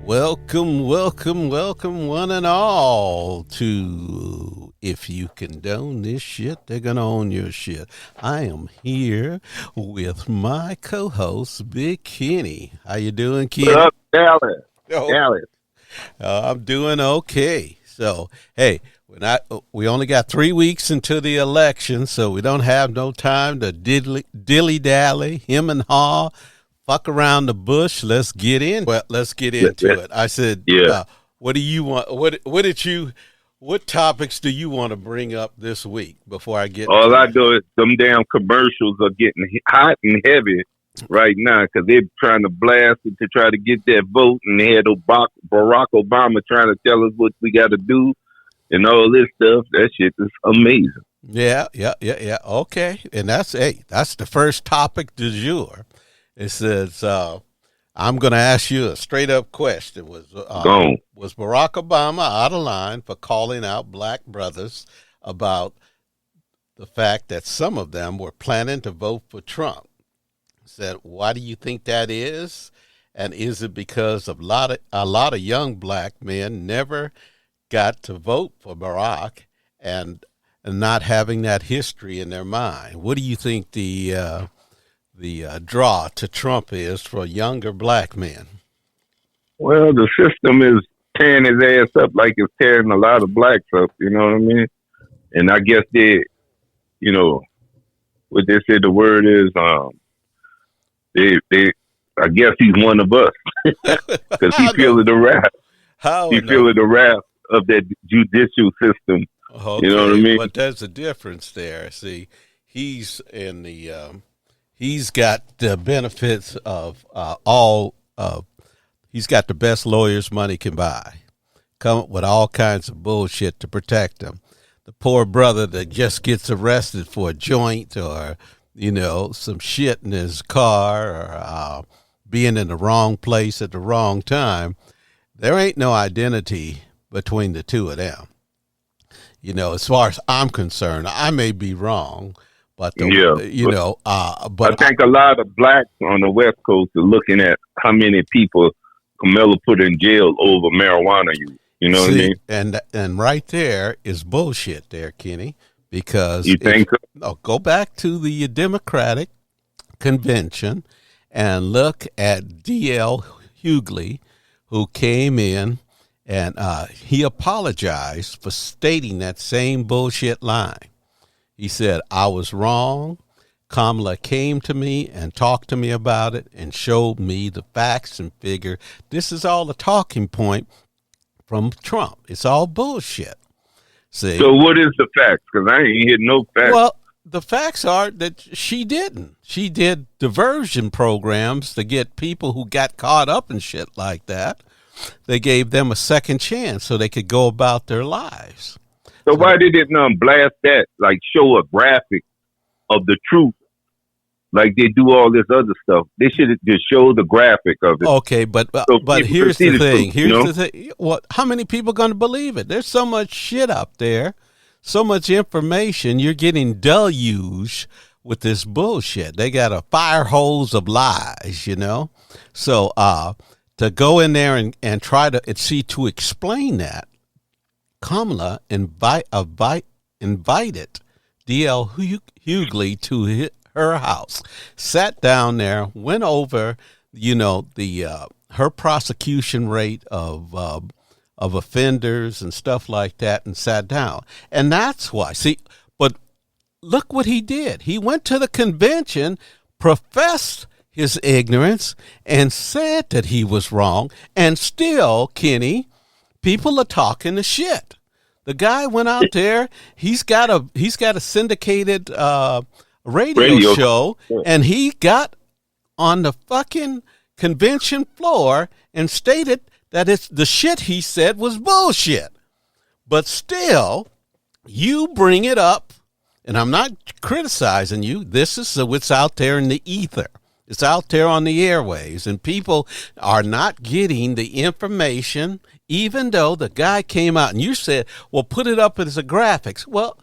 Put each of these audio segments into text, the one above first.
Welcome, welcome, welcome, one and all, to If You Condone This Shit, They're Gonna Own Your Shit. I am here with my co-host, Big Kenny. How you doing, Kenny? What up, Dallas? Oh, Dallas. I'm doing okay. So, hey, we only got 3 weeks until the election, so we don't have no time to dilly-dally, him and haw, fuck around the bush. Let's get into it. I said, Yeah. what do you want? What topics do you want to bring up this week before I get All to I it? do is them damn commercials are getting hot and heavy right now because they're trying to blast it to try to get that vote, and they had Barack Obama trying to tell us what we got to do and all this stuff. That shit is amazing. Yeah. Okay, and that's the first topic du jour. It says, I'm going to ask you a straight up question. Was Barack Obama out of line for calling out black brothers about the fact that some of them were planning to vote for Trump? Said, why do you think that is? And is it because of a lot of young black men never got to vote for Barack and not having that history in their mind? What do you think the draw to Trump is for younger black men? Well, the system is tearing his ass up like it's tearing a lot of blacks up. You know what I mean? And I guess what they said the word is, I guess he's one of us because he feeling the wrath. He feeling the wrath of that judicial system. Okay, you know what I mean? But there's a difference there. See, he's got the benefits of he's got the best lawyers money can buy. Come up with all kinds of bullshit to protect him. The poor brother that just gets arrested for a joint or, some shit in his car or being in the wrong place at the wrong time, there ain't no identity between the two of them. As far as I'm concerned, I may be wrong, but but I think a lot of blacks on the West Coast are looking at how many people Camilla put in jail over marijuana use. You know what I mean? And right there is bullshit there, Kenny, because you think so? Go back to the Democratic convention and look at D.L. Hughley, who came in and he apologized for stating that same bullshit line. He said, I was wrong. Kamala came to me and talked to me about it and showed me the facts and figure. This is all a talking point from Trump. It's all bullshit. See? So what is the facts? Because I ain't heard no facts. Well, the facts are that she didn't. She did diversion programs to get people who got caught up in shit like that. They gave them a second chance so they could go about their lives. So why did it blast that? Like show a graphic of the truth, like they do all this other stuff. They should just show the graphic of it. Okay, but here's the thing. Here's the thing. What? How many people are going to believe it? There's so much shit up there, so much information. You're getting deluged with this bullshit. They got a fire hose of lies, So to go in there and try to explain that. Kamala invited D.L. Hughley to her house, sat down there, went over, her prosecution rate of offenders and stuff like that, and sat down. And that's why. See, but look what he did. He went to the convention, professed his ignorance, and said that he was wrong, and still, Kenny, people are talking the shit. The guy went out there. He's got a syndicated radio show, and he got on the fucking convention floor and stated that the shit he said was bullshit. But still, you bring it up, and I'm not criticizing you. This is what's out there in the ether. It's out there on the airwaves, and people are not getting the information, even though the guy came out and you said, well, put it up as a graphics. Well,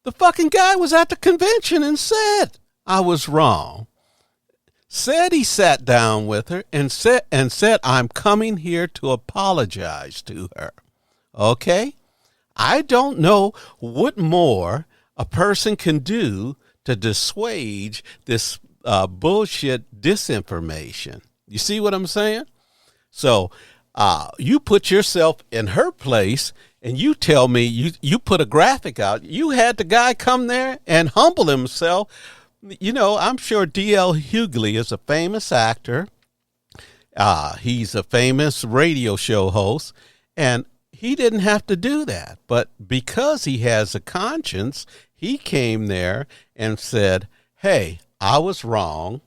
the fucking guy was at the convention and said I was wrong. said he sat down with her and said, I'm coming here to apologize to her. Okay? I don't know what more a person can do to dissuade this bullshit disinformation. You see what I'm saying? So you put yourself in her place and you tell me you put a graphic out. You had the guy come there and humble himself. You know, I'm sure D.L. Hughley is a famous actor. He's a famous radio show host, and he didn't have to do that. But because he has a conscience, he came there and said, hey, I was wrong.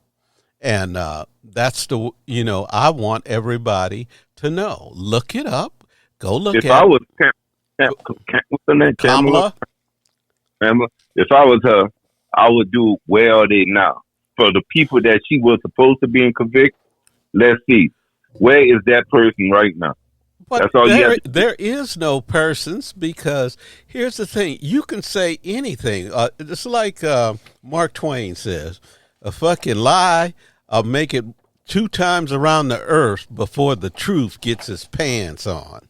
And that's I want everybody to know. Look it up. Go look if at I was what's her name? Kamala. If I was her, I would do where are they now? For the people that she was supposed to be in convict, let's see. Where is that person right now? But that's all there is no persons, because here's the thing. You can say anything. It's like Mark Twain says, a fucking lie, I'll make it 2 times around the earth before the truth gets its pants on.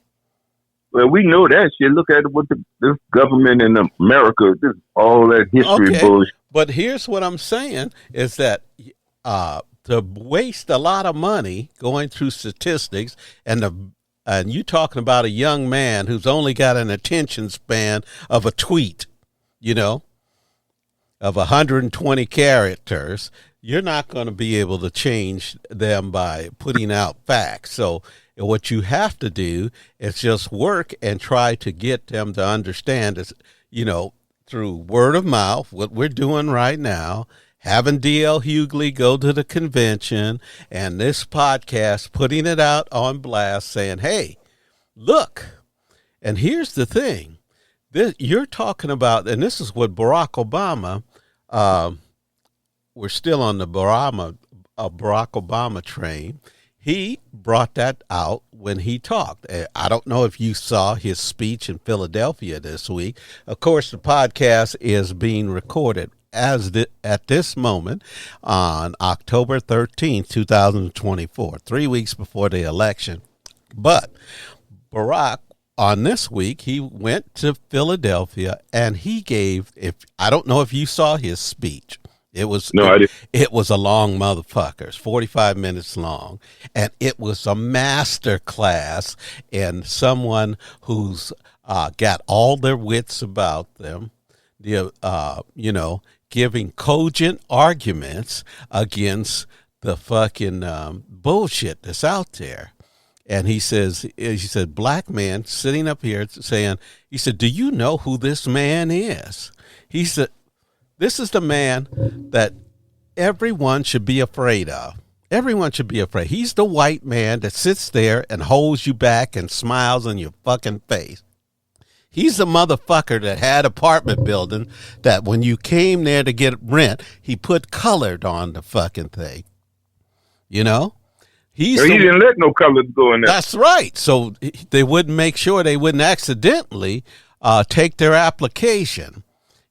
Well, we know that shit. Look at what this government in America, all that history bullshit. But here's what I'm saying is that to waste a lot of money going through statistics, and you talking about a young man who's only got an attention span of a tweet, of 120 characters, you're not going to be able to change them by putting out facts. So what you have to do is just work and try to get them to understand, is, through word of mouth, what we're doing right now, having D.L. Hughley go to the convention, and this podcast, putting it out on blast, saying, hey, look, and here's the thing. You're talking about, and this is what Barack Obama, we're still on the Barack Obama train. He brought that out when he talked. I don't know if you saw his speech in Philadelphia this week. Of course, the podcast is being recorded at this moment on October 13th, 2024, 3 weeks before the election. But Barack, on this week, he went to Philadelphia and he gave, I don't know if you saw his speech. I didn't. It was a long motherfucker. It's 45 minutes long. And it was a master class in someone who's got all their wits about them, giving cogent arguments against the fucking bullshit that's out there. And he said, black man sitting up here saying, he said, do you know who this man is? He said, this is the man that everyone should be afraid of. Everyone should be afraid. He's the white man that sits there and holds you back and smiles on your fucking face. He's the motherfucker that had apartment building that when you came there to get rent, he put colored on the fucking thing. He didn't let no colors go in there. That's right. So they wouldn't make sure they wouldn't accidentally take their application.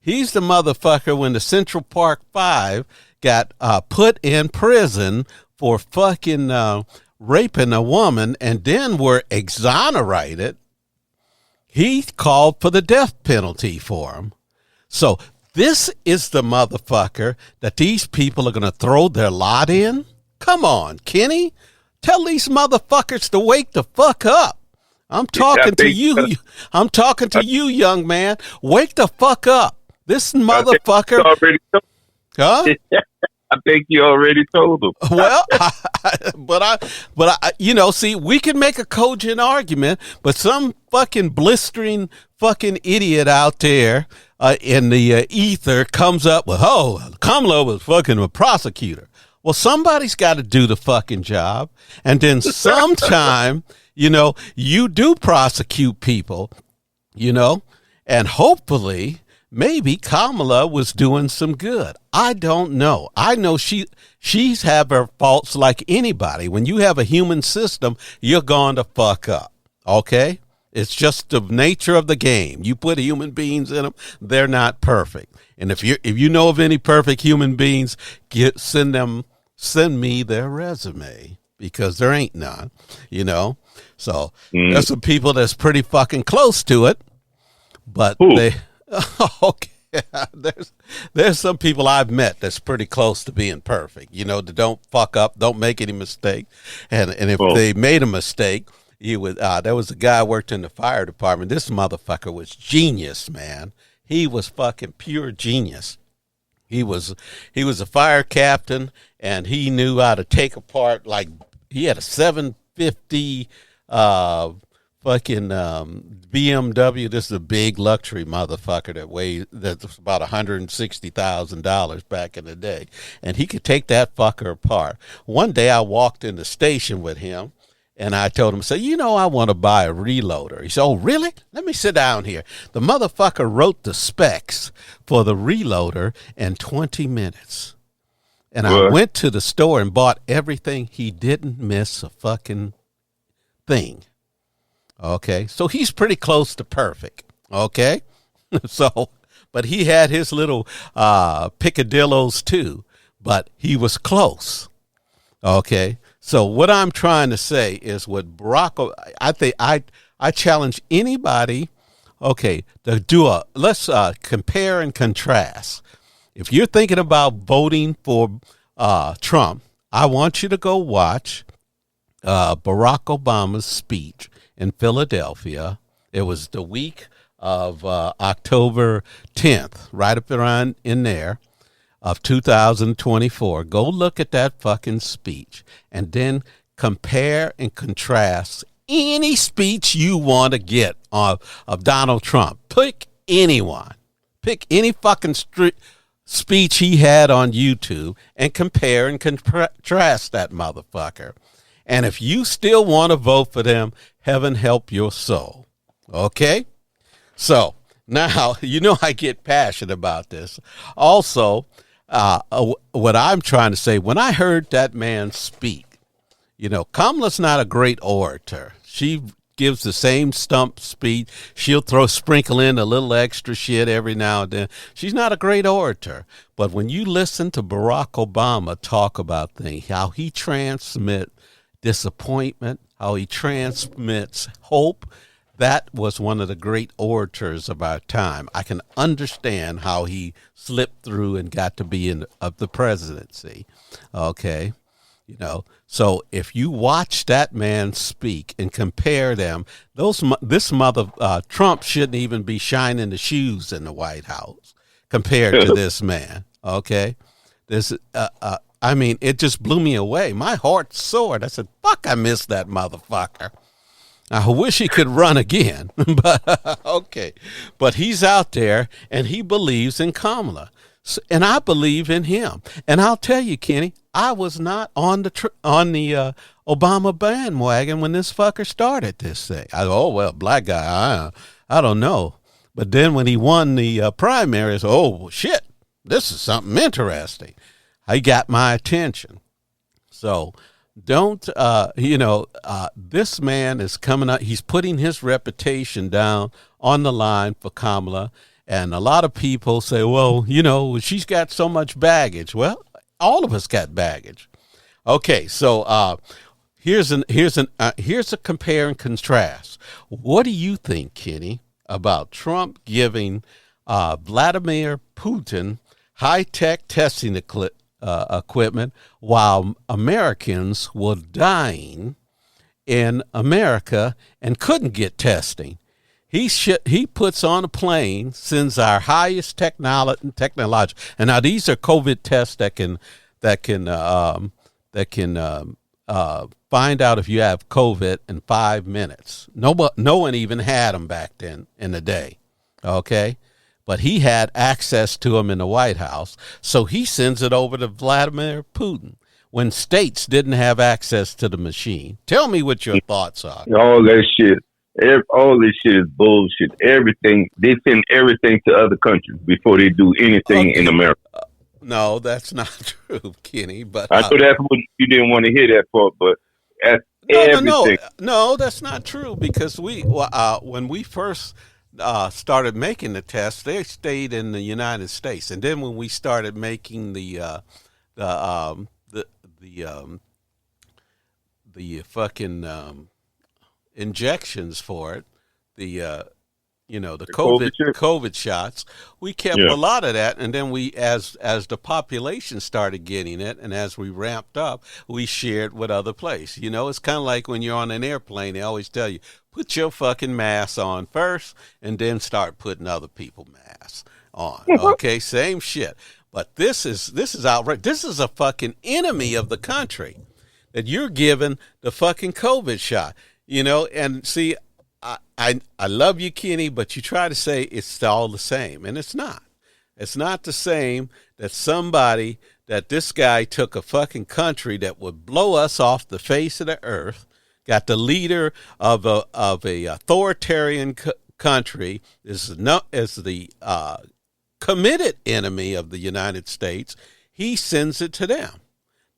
He's the motherfucker when the Central Park 5 got put in prison for fucking raping a woman and then were exonerated. He called for the death penalty for him. So this is the motherfucker that these people are going to throw their lot in? Come on, Kenny. Tell these motherfuckers to wake the fuck up. I'm talking to you. I'm talking to you, young man. Wake the fuck up. This motherfucker. Huh? I think you already told him. Well, see, we can make a cogent argument, but some fucking blistering fucking idiot out there in the ether comes up with, Kamala was fucking a prosecutor. Well, somebody's got to do the fucking job. And then sometime, you do prosecute people, and hopefully maybe Kamala was doing some good. I don't know. I know she's have her faults like anybody. When you have a human system, you're going to fuck up. Okay? It's just the nature of the game. You put human beings in them, they're not perfect. And if you know of any perfect human beings, send them send me their resume because there ain't none, you know. So there's some people that's pretty fucking close to it, but they okay. There's some people I've met that's pretty close to being perfect, you know, that don't fuck up, don't make any mistake, and if they made a mistake, you would. There was a guy who worked in the fire department. This motherfucker was genius, man. He was fucking pure genius. He was a fire captain, and he knew how to take apart, like, he had a 750 fucking BMW. This is a big luxury motherfucker that's about $160,000 back in the day, and he could take that fucker apart. One day I walked in the station with him, and I told him, you know, I want to buy a reloader. He said, oh, really? Let me sit down here. The motherfucker wrote the specs for the reloader in 20 minutes. And I went to the store and bought everything. He didn't miss a fucking thing. Okay? So he's pretty close to perfect. Okay? But he had his little picadillos too. But he was close. Okay? So what I'm trying to say is with Barack, I think I challenge anybody, okay, to let's compare and contrast. If you're thinking about voting for Trump, I want you to go watch Barack Obama's speech in Philadelphia. It was the week of October 10th, right up around in there, of 2024. Go look at that fucking speech and then compare and contrast any speech you want to get of Donald Trump. Pick anyone. Pick any fucking speech he had on YouTube and compare and contrast that motherfucker. And if you still want to vote for them, heaven help your soul. Okay? So now, you know I get passionate about this. Also, what I'm trying to say, when I heard that man speak, you know, Kamala's not a great orator. She gives the same stump speech. She'll sprinkle in a little extra shit every now and then. She's not a great orator. But when you listen to Barack Obama talk about things, how he transmits disappointment, how he transmits hope, that was one of the great orators of our time. I can understand how he slipped through and got to be of the presidency. Okay. You know, so if you watch that man speak and compare them, Trump shouldn't even be shining the shoes in the White House compared to this man. Okay. I mean, it just blew me away. My heart soared. I said, fuck, I miss that motherfucker. I wish he could run again, but okay. But he's out there, and he believes in Kamala, and I believe in him. And I'll tell you, Kenny, I was not on the Obama bandwagon when this fucker started this thing. Black guy, I don't know. But then when he won the primaries, shit, this is something interesting. He got my attention. So don't, this man is coming up. He's putting his reputation down on the line for Kamala. And a lot of people say, well, you know, she's got so much baggage. Well, all of us got baggage. Okay. So, here's a compare and contrast. What do you think, Kenny, about Trump giving, Vladimir Putin high-tech testing equipment while Americans were dying in America and couldn't get testing? He puts on a plane, sends our highest technology, and now these are COVID tests that can find out if you have COVID in 5 minutes. No one even had them back then in the day. Okay. But he had access to them in the White House, so he sends it over to Vladimir Putin when states didn't have access to the machine. Tell me what your thoughts are. All that shit. All this shit is bullshit. Everything, they send everything to other countries before they do anything in America. No, that's not true, Kenny. But I know that's what you didn't want to hear that part, but that's everything. No, that's not true, because when we first started making the tests, they stayed in the United States, and then when we started making the the the the fucking injections for it, the the The COVID shit? COVID shots. We kept Yeah. a lot of that, and then we, as the population started getting it, and as we ramped up, we shared with other places. It's kind of like when you're on an airplane. They always tell you, put your fucking mask on first, and then start putting other people's masks on. Okay, same shit. But this is outright. This is a fucking enemy of the country that you're giving the fucking COVID shot. And see, I love you, Kenny, but you try to say it's all the same, and it's not. It's not the same that this guy took a fucking country that would blow us off the face of the earth, got the leader of a authoritarian country, is the committed enemy of the United States. He sends it to them.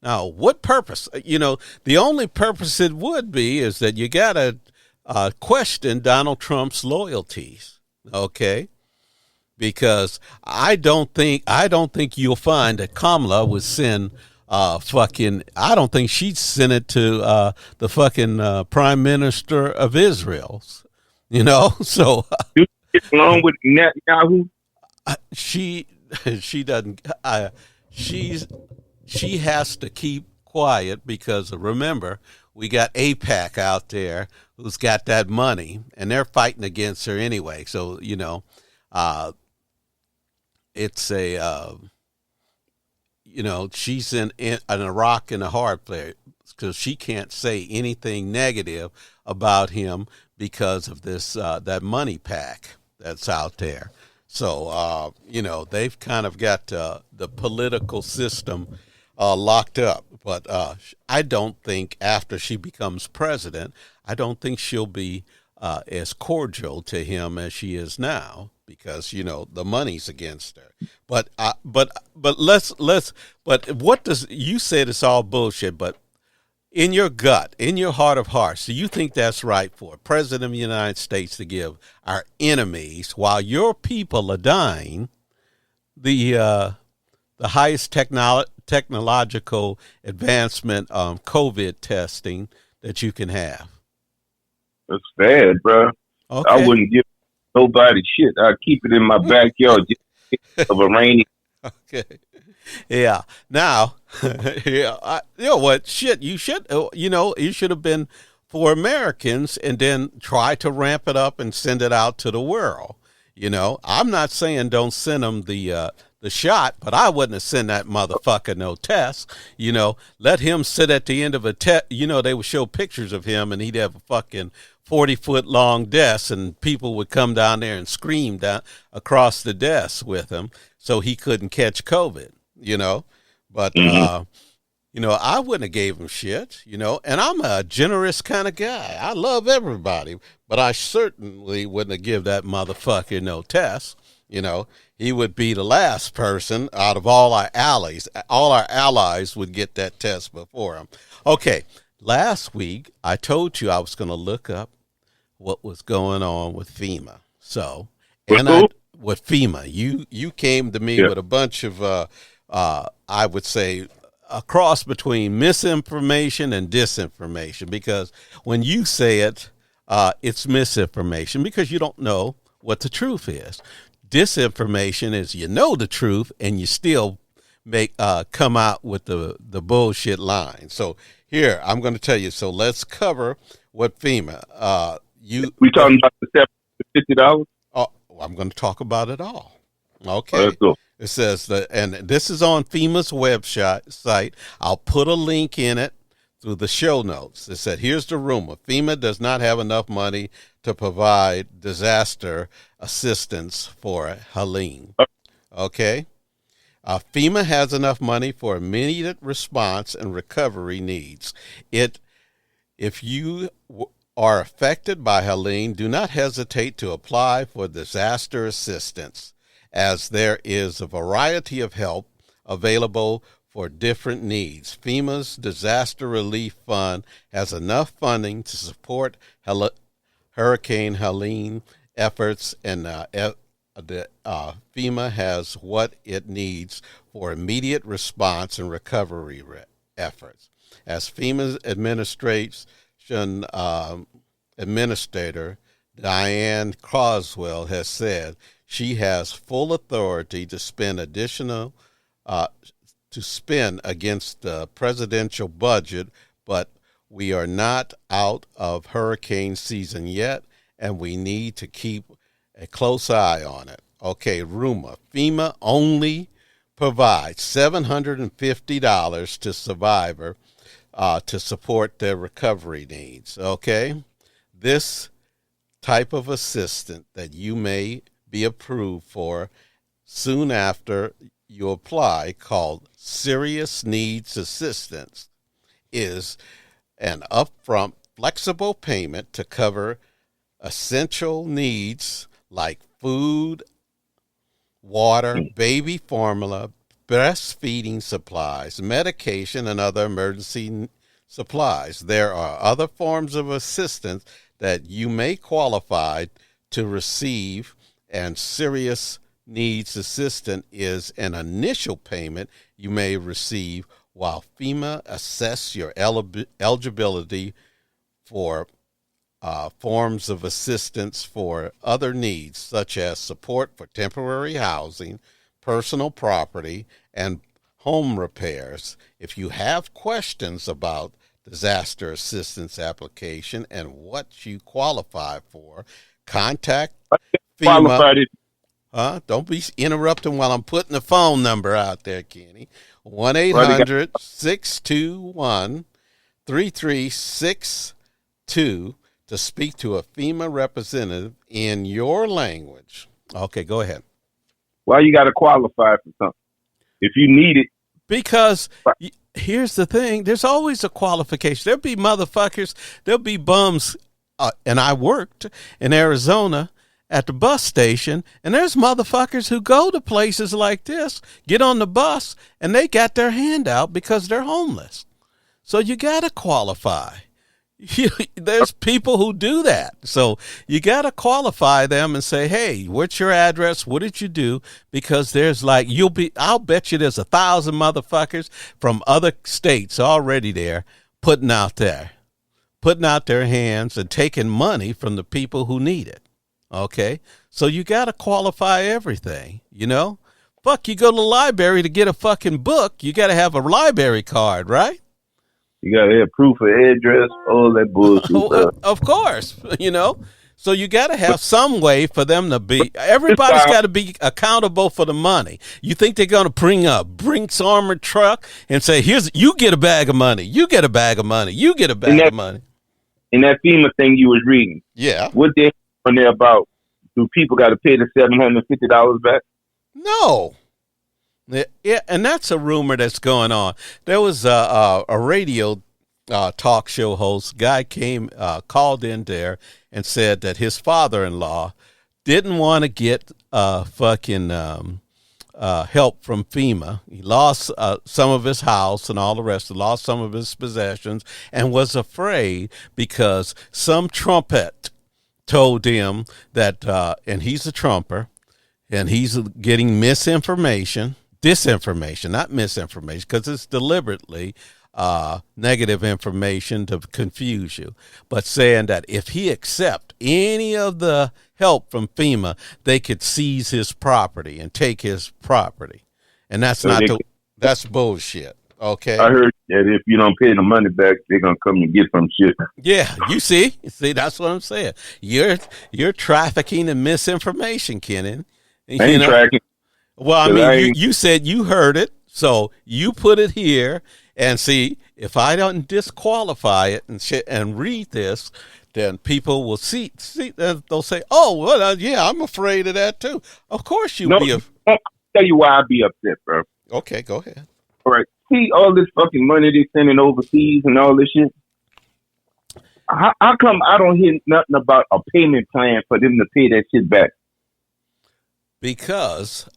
Now, what purpose? The only purpose it would be is that you got to question Donald Trump's loyalties, okay? Because I don't think you'll find that Kamala would send I don't think she'd send it to the fucking Prime Minister of Israel, So You get along with Netanyahu? she doesn't. She has to keep quiet because remember, we got AIPAC out there who's got that money, and they're fighting against her anyway. So it's she's in a rock and a hard place because she can't say anything negative about him because of this that money pack that's out there. So they've kind of got the political system locked up. But I don't think after she becomes president, I don't think she'll be as cordial to him as she is now because the money's against her. But what does you said it's all bullshit? But in your gut, in your heart of hearts, do you think that's right for a president of the United States to give our enemies, while your people are dying, the highest technological advancement COVID testing that you can have? That's bad, bro. Okay. I wouldn't give nobody shit. I'd keep it in my backyard just of a rainy. Okay. Yeah. Now, what shit you should, you should have been for Americans and then try to ramp it up and send it out to the world. I'm not saying don't send them the shot, but I wouldn't have sent that motherfucker no test. Let him sit at the end of a test. They would show pictures of him and he'd have a fucking 40-foot long desk and people would come down there and scream down across the desk with him so he couldn't catch COVID, But, I wouldn't have gave him shit, and I'm a generous kind of guy. I love everybody, but I certainly wouldn't have give that motherfucker no test. He would be the last person out of all our allies. All our allies would get that test before him. Okay, last week I told you I was going to look up what was going on with FEMA. So, with FEMA, you came to me with a bunch of, I would say, a cross between misinformation and disinformation, because when you say it, it's misinformation because you don't know what the truth is. Disinformation is you know the truth and you still come out with the bullshit line. So here I'm going to tell you. So let's cover what FEMA. We talking about the $750? Oh, I'm going to talk about it all. Okay. Let's go. It says that, and this is on FEMA's website. I'll put a link in it through the show notes. It said, here's the rumor. FEMA does not have enough money to provide disaster assistance for Helene. Okay. FEMA has enough money for immediate response and recovery needs. If you are affected by Helene, do not hesitate to apply for disaster assistance, as there is a variety of help available for different needs. FEMA's Disaster Relief Fund has enough funding to support Hurricane Helene efforts, and FEMA has what it needs for immediate response and recovery efforts. As FEMA's administration administrator Diane Croswell has said, she has full authority to spend against the presidential budget, but we are not out of hurricane season yet, and we need to keep a close eye on it. Okay, rumor. FEMA only provides $750 to survivor to support their recovery needs. Okay, this type of assistance that you may be approved for soon after you apply, called serious needs assistance, is an upfront flexible payment to cover essential needs like food, water, baby formula, breastfeeding supplies, medication, and other emergency supplies. There are other forms of assistance that you may qualify to receive, and serious needs assistance is an initial payment you may receive while FEMA assess your eligibility for forms of assistance for other needs, such as support for temporary housing, personal property, and home repairs. If you have questions about disaster assistance application and what you qualify for, contact FEMA. Don't be interrupting while I'm putting the phone number out there, Kenny. 1-800-621-3362 to speak to a FEMA representative in your language. Okay, go ahead. Why you got to qualify for something if you need it? Because here's the thing. There's always a qualification. There'll be motherfuckers. There'll be bums. And I worked in Arizona at the bus station, and there's motherfuckers who go to places like this, get on the bus, and they got their hand out because they're homeless. So you got to qualify. There's people who do that. So you got to qualify them and say, hey, what's your address? What did you do? Because there's like, I'll bet you there's 1,000 motherfuckers from other states already there putting out their hands and taking money from the people who need it. Okay. So you got to qualify everything, you know? Fuck, you go to the library to get a fucking book. You got to have a library card, right? You got to have proof of address, all that bullshit. Of course, you know. So you got to have some way for them to be. Everybody's got to be accountable for the money. You think they're going to bring a Brinks armored truck and say, you get a bag of money. You get a bag of money. You get a bag of money. In that FEMA thing you was reading. Yeah. What they on there about? Do people got to pay the $750 back? No. Yeah, and that's a rumor that's going on. There was a radio talk show host guy called in there and said that his father-in-law didn't want to get fucking help from FEMA. He lost some of his house and all the rest. He lost some of his possessions and was afraid because some trumpet told him that, and he's a trumper, and he's getting disinformation, not misinformation, because it's deliberately negative information to confuse you, but saying that if he accept any of the help from FEMA, they could seize his property and take his property. And that's that's bullshit. Okay. I heard that if you don't pay the money back, they're going to come and get some shit. Yeah. You see, that's what I'm saying. You're trafficking in misinformation, Kenan. I ain't tracking. Well, I mean, you said you heard it, so you put it here, and see, if I don't disqualify it and read this, then people will see they'll say, oh, well, yeah, I'm afraid of that too. Of course you'll be. I'll tell you why I'd be upset, bro. Okay, go ahead. All right. See all this fucking money they sending overseas and all this shit? How come I don't hear nothing about a payment plan for them to pay that shit back? Because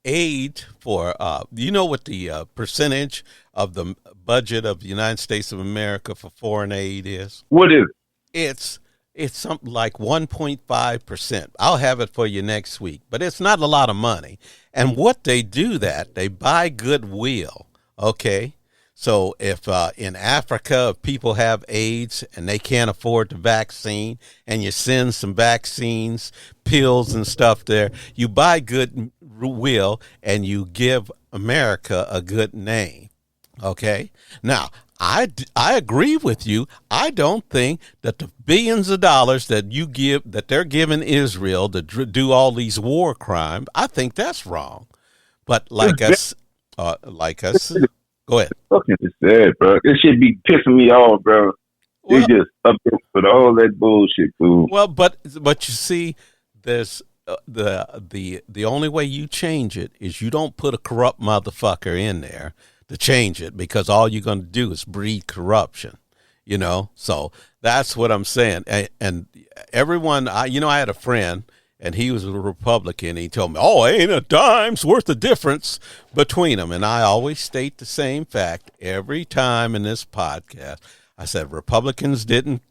aid for, you know what the percentage of the budget of the United States of America for foreign aid is? What is it? It's something like 1.5%. I'll have it for you next week, but it's not a lot of money. And what they do they buy goodwill, okay? So if in Africa, if people have AIDS and they can't afford the vaccine, and you send some vaccines, pills and stuff there, you buy goodwill and you give America a good name. Okay. Now, I agree with you. I don't think that the billions of dollars that they're giving Israel to do all these war crimes, I think that's wrong. But like us, go ahead. Fucking sad, bro. This shit be pissing me off, bro. They just up there with all that bullshit, fool. Well, but you see, there's the only way you change it is you don't put a corrupt motherfucker in there to change it, because all you're going to do is breed corruption, So that's what I'm saying. And everyone, I had a friend, and he was a Republican. He told me, "Oh, ain't a dime's worth of difference between them." And I always state the same fact every time in this podcast. I said Republicans didn't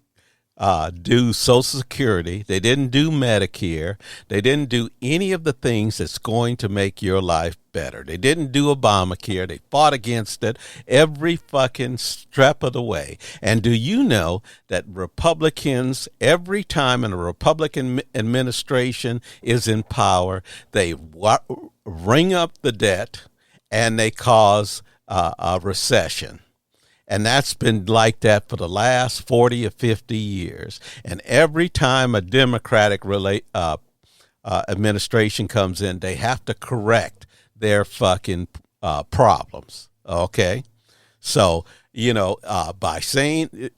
do Social Security. They didn't do Medicare. They didn't do any of the things that's going to make your life better. They didn't do Obamacare. They fought against it every fucking step of the way. And do you know that Republicans, every time a Republican administration is in power, they ring up the debt and they cause a recession? And that's been like that for the last 40 or 50 years. And every time a Democratic administration comes in, they have to correct their fucking problems. Okay? So, by saying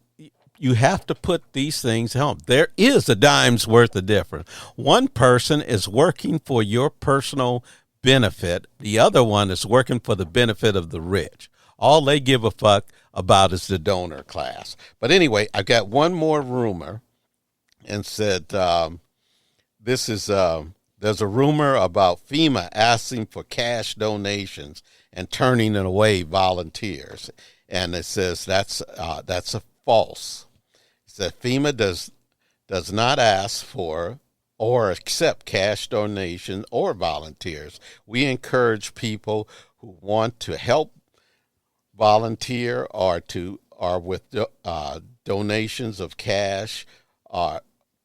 you have to put these things home. There is a dime's worth of difference. One person is working for your personal benefit. The other one is working for the benefit of the rich. All they give a fuck about is the donor class. But anyway, I got one more rumor, and said there's a rumor about FEMA asking for cash donations and turning away volunteers, and it says that's a false. It says FEMA does not ask for or accept cash donations or volunteers. We encourage people who want to help volunteer or with donations of cash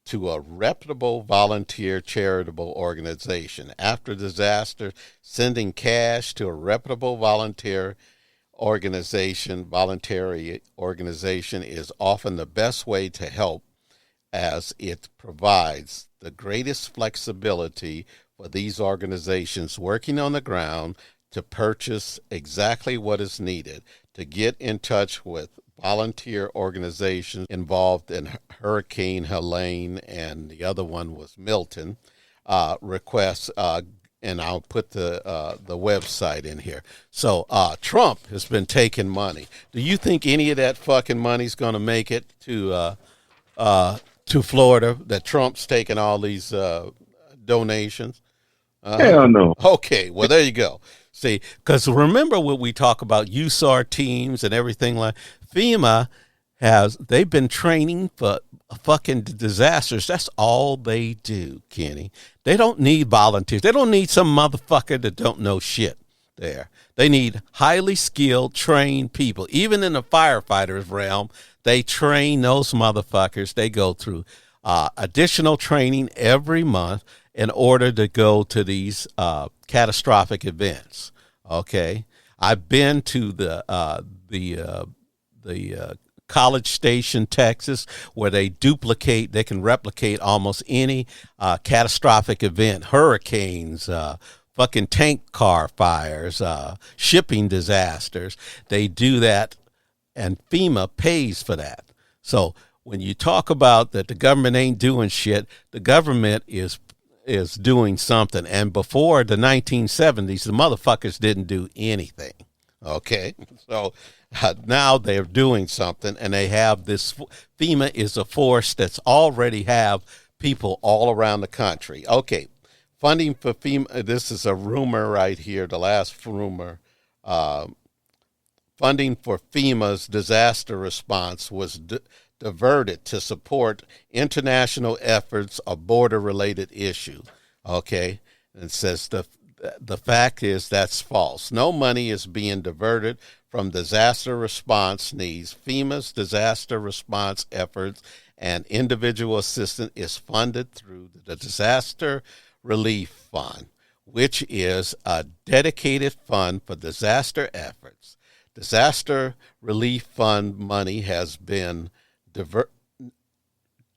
to a reputable volunteer charitable organization. After disaster, sending cash to a reputable voluntary organization is often the best way to help, as it provides the greatest flexibility for these organizations working on the ground to purchase exactly what is needed. To get in touch with volunteer organizations involved in Hurricane Helene, and the other one was Milton, requests, and I'll put the website in here. So Trump has been taking money. Do you think any of that fucking money's going to make it to Florida, that Trump's taking all these donations? Hell no. Okay, well, there you go. See, because remember what we talk about, USAR teams and everything like FEMA they've been training for fucking disasters. That's all they do, Kenny. They don't need volunteers. They don't need some motherfucker that don't know shit there. They need highly skilled, trained people. Even in the firefighters realm, they train those motherfuckers. They go through additional training every month in order to go to these catastrophic events. Okay, I've been to the College Station, Texas, where they can replicate almost any catastrophic event: hurricanes, fucking tank car fires, shipping disasters. They do that, and FEMA pays for that. So when you talk about that the government ain't doing shit, the government is doing something. And before the 1970s, the motherfuckers didn't do anything. Okay, so now they're doing something, and they have this. FEMA is a force that's already have people all around the country. Okay, funding for FEMA. This is a rumor right here. The last rumor. Funding for FEMA's disaster response was diverted to support international efforts of border-related issues. Okay, and it says The fact is that's false. No money is being diverted from disaster response needs. FEMA's disaster response efforts and individual assistance is funded through the Disaster Relief Fund, which is a dedicated fund for disaster efforts. Disaster Relief Fund money has been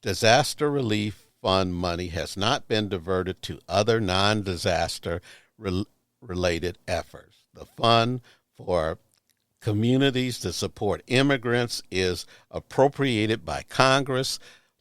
Disaster Relief Fund money has not been diverted to other non-disaster related efforts. The fund for communities to support immigrants is appropriated by Congress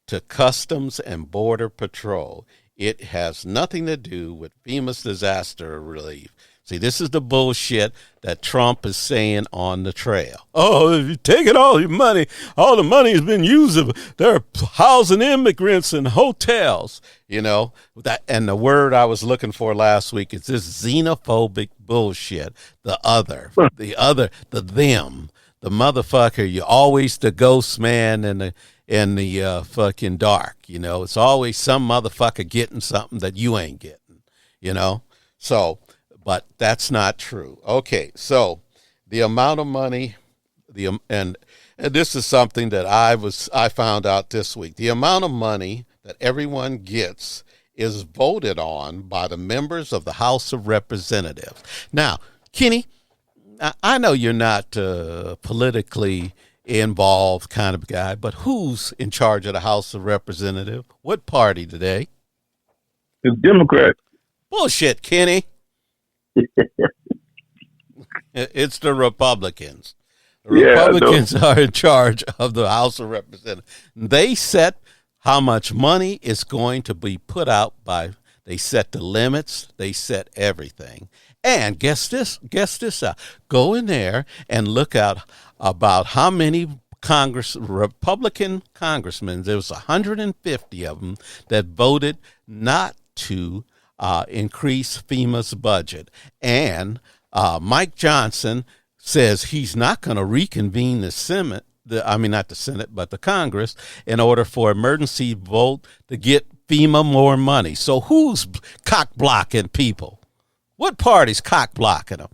to Customs and Border Patrol. It has nothing to do with FEMA's disaster relief. See, this is the bullshit that Trump is saying on the trail. Oh, if you take all your money, all the money has been used. They're housing immigrants in hotels, you know. And the word I was looking for last week is this xenophobic bullshit. The them, the motherfucker. You're always the ghost man in the fucking dark, you know. It's always some motherfucker getting something that you ain't getting, you know. So. But that's not true. Okay, so the amount of money, and this is something that I found out this week. The amount of money that everyone gets is voted on by the members of the House of Representatives. Now, Kenny, I know you're not politically involved kind of guy, but who's in charge of the House of Representatives? What party today? It's Democrat. Bullshit, Kenny. It's the Republicans. The Republicans are in charge of the House of Representatives. They set how much money is going to be put out by. They set the limits. They set everything. And guess this out. Go in there and look out about how many Republican congressmen. There was 150 of them that voted not to increase FEMA's budget. And Mike Johnson says he's not going to reconvene the Senate, not the Senate, but the Congress, in order for emergency vote to get FEMA more money. So who's cock-blocking people? What party's cock-blocking them?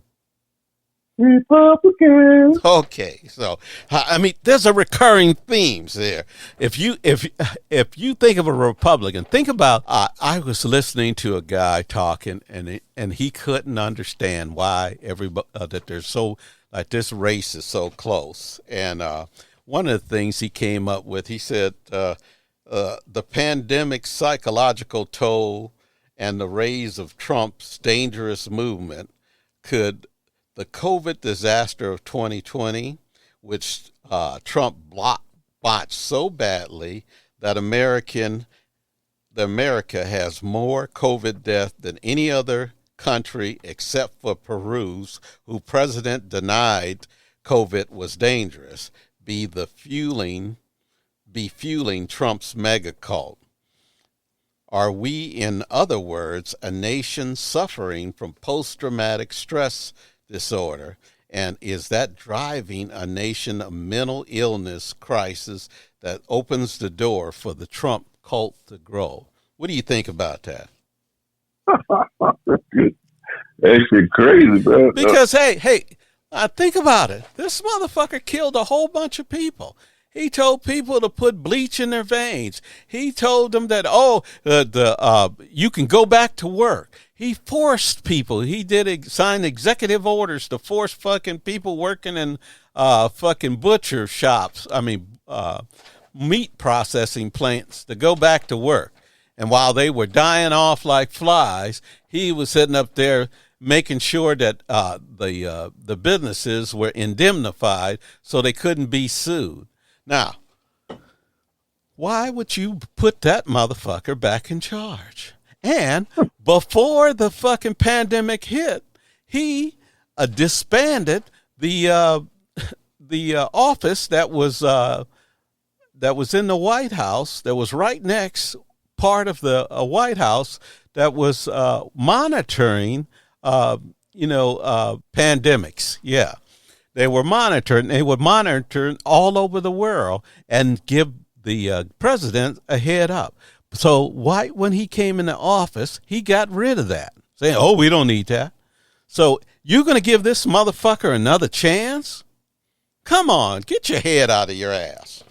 Republicans. Okay, so there's a recurring themes there. If you think of a Republican, think about. I was listening to a guy talking, and he couldn't understand why everybody that they're so like this race is so close. And one of the things he came up with, he said, the pandemic psychological toll and the rise of Trump's dangerous movement could. The COVID disaster of 2020, which Trump botched so badly that America has more COVID deaths than any other country except for Peru's, who president denied COVID was dangerous, be fueling Trump's mega cult. Are we, in other words, a nation suffering from post-traumatic stress disorder, and is that driving a nation of mental illness crisis that opens the door for the Trump cult to grow? What do you think about that? Actually crazy, bro. Because hey, think about it. This motherfucker killed a whole bunch of people. He told people to put bleach in their veins. He told them that you can go back to work. He forced people. He signed executive orders to force fucking people working in fucking butcher shops. Meat processing plants to go back to work. And while they were dying off like flies, he was sitting up there making sure that the businesses were indemnified so they couldn't be sued. Now, why would you put that motherfucker back in charge? And before the fucking pandemic hit, he disbanded the office that was in the White House, that was right next part of the White House that was monitoring, pandemics. Yeah. They were monitored. They would monitor all over the world and give the president a head up. So when he came into office, he got rid of that, saying, "Oh, we don't need that." So you're going to give this motherfucker another chance? Come on, get your head out of your ass.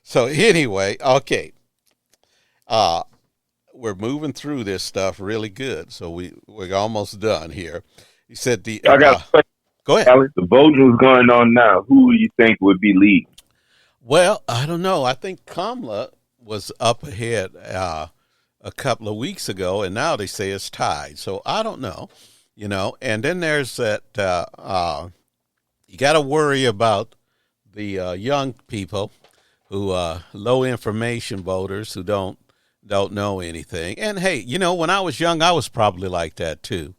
So anyway, okay. We're moving through this stuff really good. So we're almost done here. He said I got go ahead. Alex, the voting is going on now. Who do you think would be leading? Well, I don't know. I think Kamala was up ahead a couple of weeks ago, and now they say it's tied. So I don't know, And then there's that you got to worry about the young people who low information voters who don't know anything. And hey, when I was young, I was probably like that too.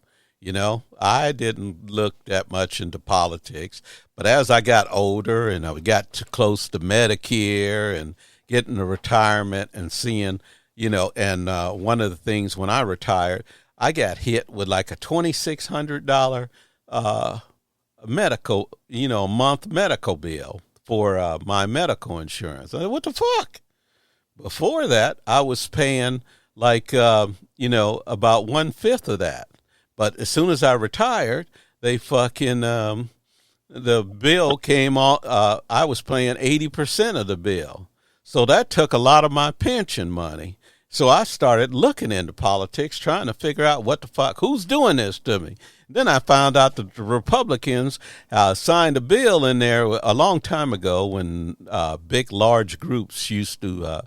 I didn't look that much into politics, but as I got older and I got too close to Medicare and getting to retirement and seeing, and one of the things when I retired, I got hit with like a $2,600 medical, month medical bill for my medical insurance. I said, what the fuck? Before that, I was paying like, about 1/5 of that. But as soon as I retired, they fucking, the bill came on, I was paying 80% of the bill. So that took a lot of my pension money. So I started looking into politics, trying to figure out what the fuck, who's doing this to me. Then I found out that the Republicans signed a bill in there a long time ago when big, large groups used to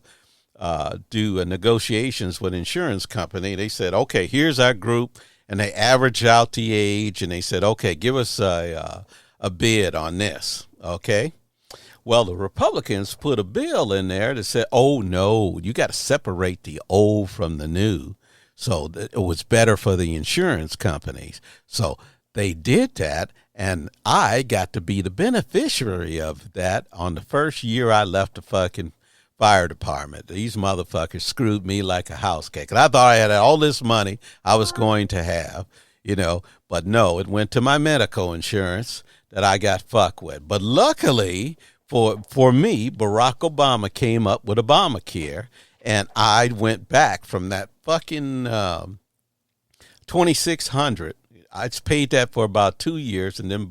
do negotiations with insurance company. They said, okay, here's our group. And they averaged out the age, and they said, okay, give us a bid on this, okay? Well, the Republicans put a bill in there that said, oh, no, you got to separate the old from the new. So it was better for the insurance companies. So they did that, and I got to be the beneficiary of that on the first year I left the fucking fire department. These motherfuckers screwed me like a house cake. And I thought I had all this money I was going to have, but no, it went to my medical insurance that I got fucked with. But luckily for me, Barack Obama came up with Obamacare, and I went back from that fucking $2,600. I paid that for about 2 years, and then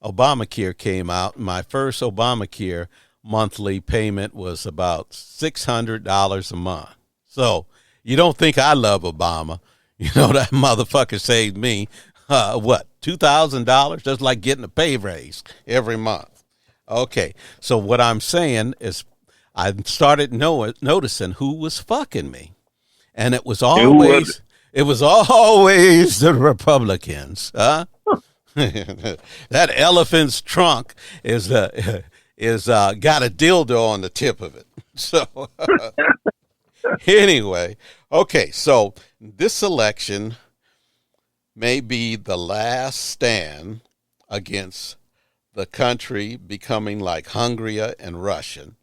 Obamacare came out. My first Obamacare monthly payment was about $600 a month. So you don't think I love Obama? That motherfucker saved me, $2,000? That's like getting a pay raise every month. Okay, so what I'm saying is I started noticing who was fucking me. And it was always the Republicans. Huh? That elephant's trunk is got a dildo on the tip of it. So anyway, okay, so this election may be the last stand against the country becoming like Hungary and Russia,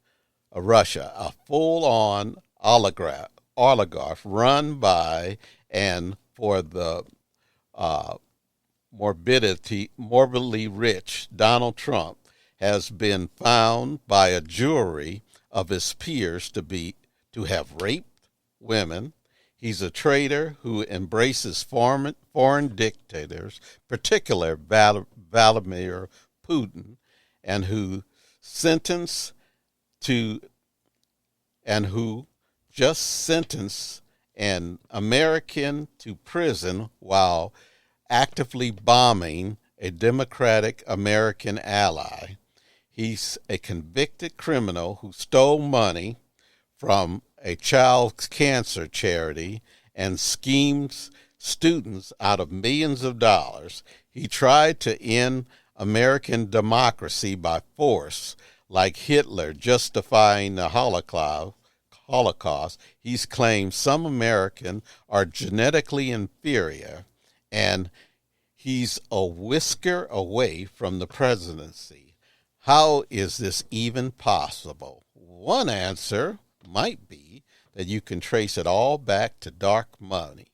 a full-on oligarch run by and for the morbidly rich Donald Trump has been found by a jury of his peers to have raped women. He's a traitor who embraces foreign dictators, particularly Vladimir Putin, and who just sentenced an American to prison while actively bombing a Democratic American ally. He's a convicted criminal who stole money from a child cancer charity and schemes students out of millions of dollars. He tried to end American democracy by force, like Hitler justifying the Holocaust. He's claimed some Americans are genetically inferior, and he's a whisker away from the presidency. How is this even possible? One answer might be that you can trace it all back to dark money.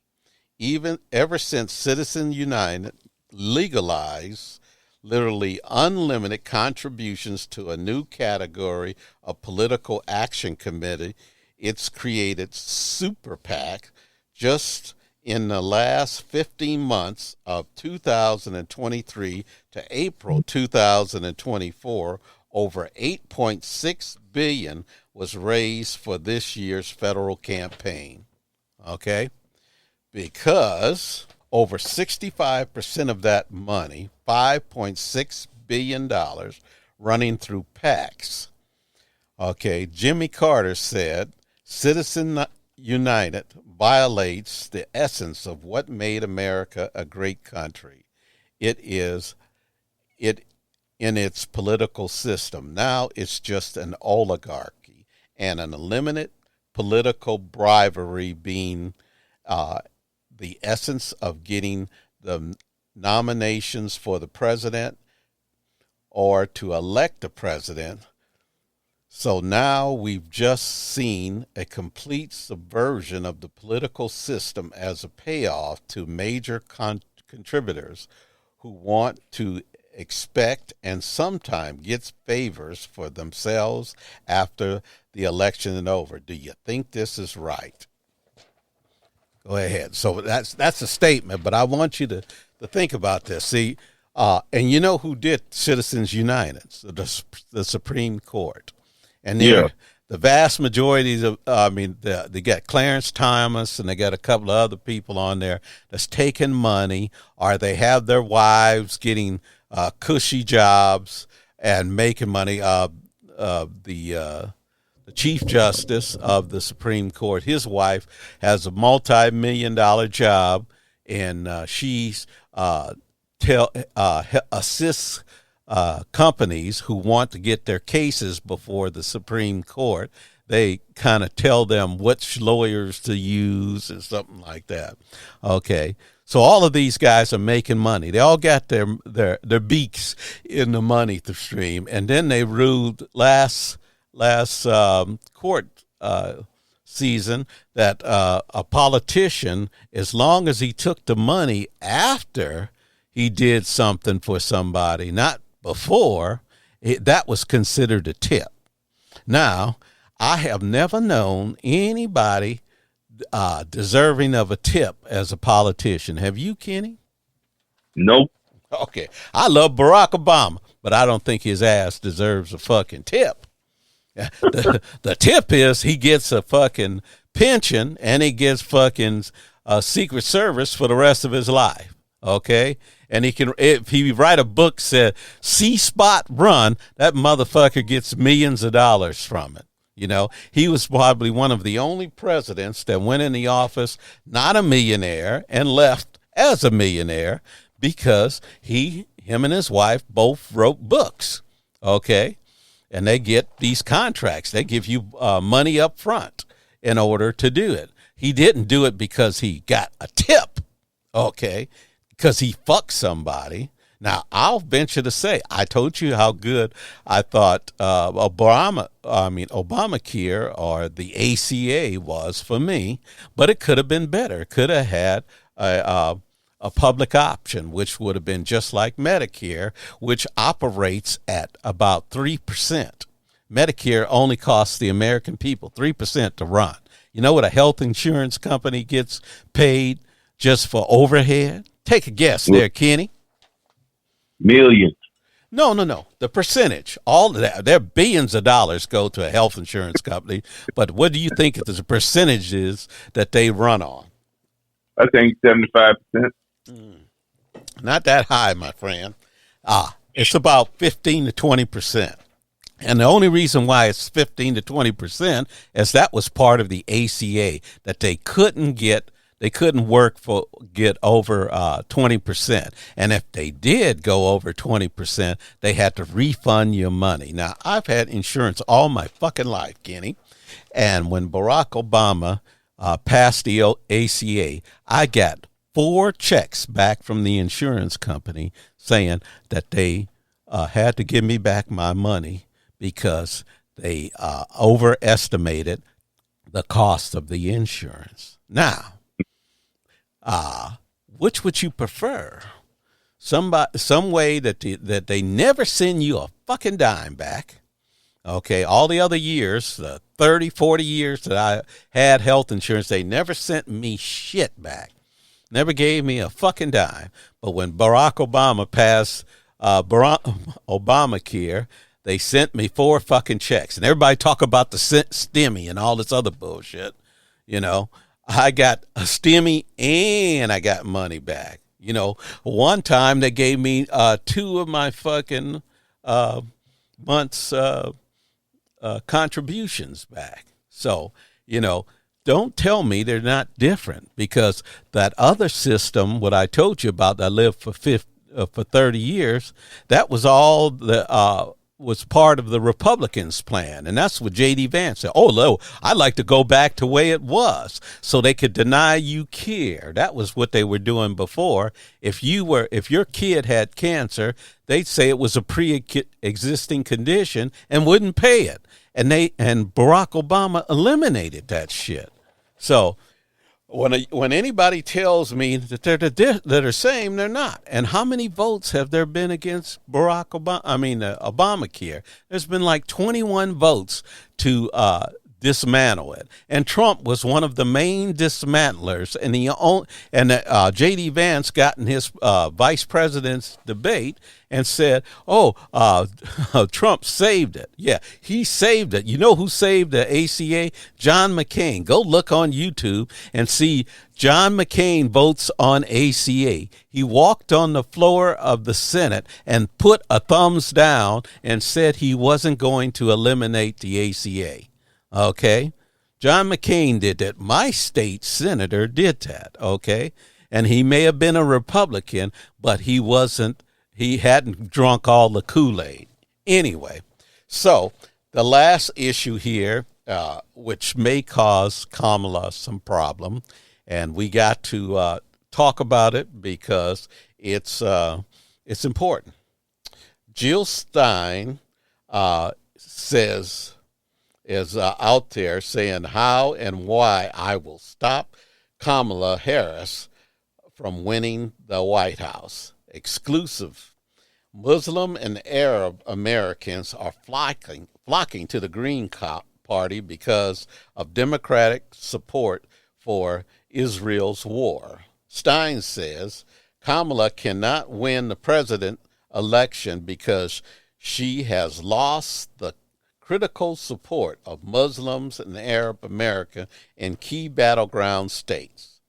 Ever since Citizens United legalized literally unlimited contributions to a new category of political action committee, it's created super PAC just in the last 15 months of 2023 to April 2024, over 8.6 billion was raised for this year's federal campaign. Okay? Because over 65% of that money, $5.6 billion, running through PACs. Okay, Jimmy Carter said, Citizen United violates the essence of what made America a great country. It is it in its political system. Now it's just an oligarchy and an unlimited political bribery being the essence of getting the nominations for the president or to elect the president. So now we've just seen a complete subversion of the political system as a payoff to major contributors who want to expect and sometimes get favors for themselves after the election is over. Do you think this is right? Go ahead. So that's a statement, but I want you to think about this. See, and you know who did Citizens United? The Supreme Court. And the vast majority of, they got Clarence Thomas and they got a couple of other people on there that's taking money, or they have their wives getting cushy jobs and making money. The Chief Justice of the Supreme Court, his wife has a multi-million-dollar job, and she's assists companies who want to get their cases before the Supreme Court. They kind of tell them which lawyers to use and something like that. Okay, so all of these guys are making money. They all got their beaks in the money stream, and then they ruled last court season that a politician, as long as he took the money after he did something for somebody, not before, that was considered a tip. Now, I have never known anybody deserving of a tip as a politician. Have you, Kenny? Nope. Okay. I love Barack Obama, but I don't think his ass deserves a fucking tip. The tip is he gets a fucking pension and he gets fucking Secret Service for the rest of his life. Okay? And he can, if he write a book said C-Spot Run, that motherfucker gets millions of dollars from it. You know, he was probably one of the only presidents that went in the office not a millionaire and left as a millionaire because him and his wife both wrote books. Okay? And they get these contracts. They give you money up front in order to do it. He didn't do it because he got a tip. Okay? Because he fucked somebody. Now, I'll venture to say, I told you how good I thought Obamacare or the ACA was for me, but it could have been better. It could have had a public option, which would have been just like Medicare, which operates at about 3%. Medicare only costs the American people 3% to run. You know what a health insurance company gets paid just for overhead? Take a guess there, Kenny. Millions. No. The percentage, all of that, their billions of dollars go to a health insurance company. But what do you think the percentage is that they run on? I think 75%. Not that high, my friend. It's about 15 to 20%. And the only reason why it's 15 to 20% is that was part of the ACA, that they couldn't get over 20%. And if they did go over 20%, they had to refund your money. Now, I've had insurance all my fucking life, Kenny. And when Barack Obama passed the ACA, I got 4 checks back from the insurance company saying that they had to give me back my money because they overestimated the cost of the insurance. Now, which would you prefer? Some way that they never send you a fucking dime back. Okay, all the other years, the 30, 40 years that I had health insurance, they never sent me shit back. Never gave me a fucking dime. But when Barack Obama passed Obamacare, they sent me 4 fucking checks. And everybody talk about the STEMI and all this other bullshit. You know, I got a STEMI and I got money back. You know, one time they gave me 2 of my fucking month's contributions back. So, you know, don't tell me they're not different, because that other system, what I told you about, that I lived for 30 years, that was all was part of the Republicans' plan. And that's what J.D. Vance said. Oh, no, I'd like to go back to the way it was so they could deny you care. That was what they were doing before. If your kid had cancer, they'd say it was a pre-existing condition and wouldn't pay it. And Barack Obama eliminated that shit. So when anybody tells me that they're the same, they're not. And how many votes have there been against Obamacare? There's been like 21 votes to dismantle it. And Trump was one of the main dismantlers. And J.D. Vance got in his vice president's debate and said, Trump saved it. Yeah, he saved it. You know who saved the ACA? John McCain. Go look on YouTube and see John McCain votes on ACA. He walked on the floor of the Senate and put a thumbs down and said he wasn't going to eliminate the ACA. Okay? John McCain did that. My state senator did that. Okay? And he may have been a Republican, but he hadn't drunk all the Kool-Aid. Anyway, so the last issue here, which may cause Kamala some problem, and we got to talk about it because it's important. Jill Stein is out there saying how and why I will stop Kamala Harris from winning the White House. Exclusive. Muslim and Arab Americans are flocking to the Green Party because of Democratic support for Israel's war. Stein says Kamala cannot win the president election because she has lost the critical support of Muslims and Arab America in key battleground states.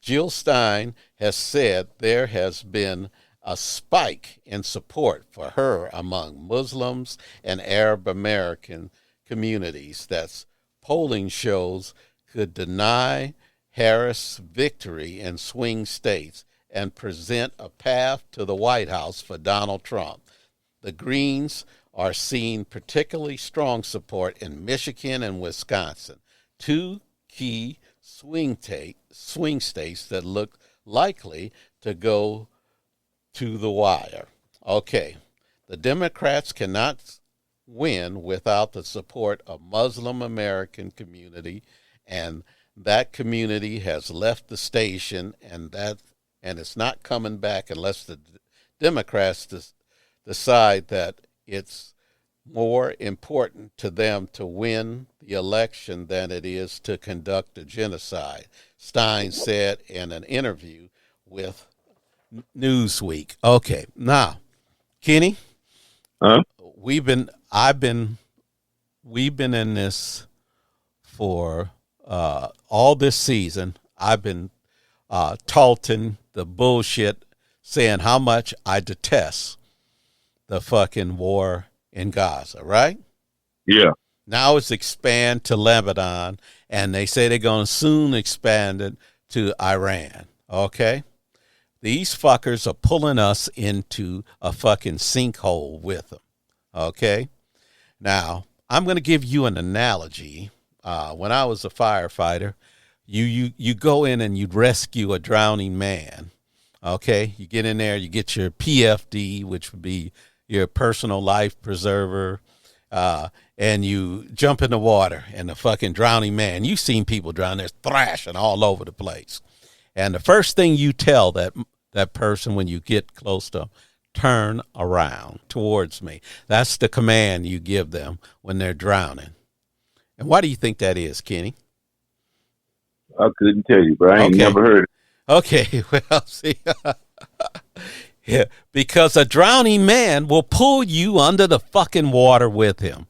Jill Stein has said there has been a spike in support for her among Muslims and Arab American communities that polling shows could deny Harris victory in swing states and present a path to the White House for Donald Trump. The Greens are seeing particularly strong support in Michigan and Wisconsin, 2 key swing states that look likely to go to the wire. Okay, the Democrats cannot win without the support of Muslim American community, and that community has left the station, and it's not coming back unless the Democrats decide that it's more important to them to win the election than it is to conduct a genocide, Stein said in an interview with Newsweek. Okay, now, Kenny, we've been in this for all this season. I've been taunting the bullshit, saying how much I detest the fucking war in Gaza, right? Yeah. Now it's expand to Lebanon, and they say they're going to soon expand it to Iran. Okay? These fuckers are pulling us into a fucking sinkhole with them. Okay? Now, I'm going to give you an analogy. When I was a firefighter, you go in and you'd rescue a drowning man. Okay? You get in there, you get your PFD, which would be your personal life preserver, and you jump in the water, and the fucking drowning man, you've seen people drown, they're thrashing all over the place. And the first thing you tell that person when you get close to them, turn around towards me. That's the command you give them when they're drowning. And why do you think that is, Kenny? I couldn't tell you, but I ain't never heard it. Okay, well, see, yeah, because a drowning man will pull you under the fucking water with him.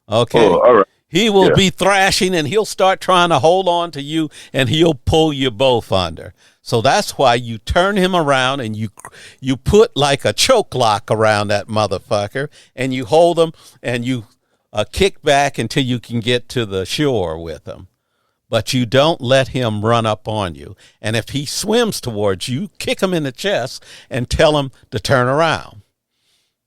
Okay? Oh, all right. He will Yeah. be thrashing and he'll start trying to hold on to you and he'll pull you both under. So that's why you turn him around and you put like a choke lock around that motherfucker and you hold him and you kick back until you can get to the shore with him. But you don't let him run up on you. And if he swims towards you, kick him in the chest and tell him to turn around.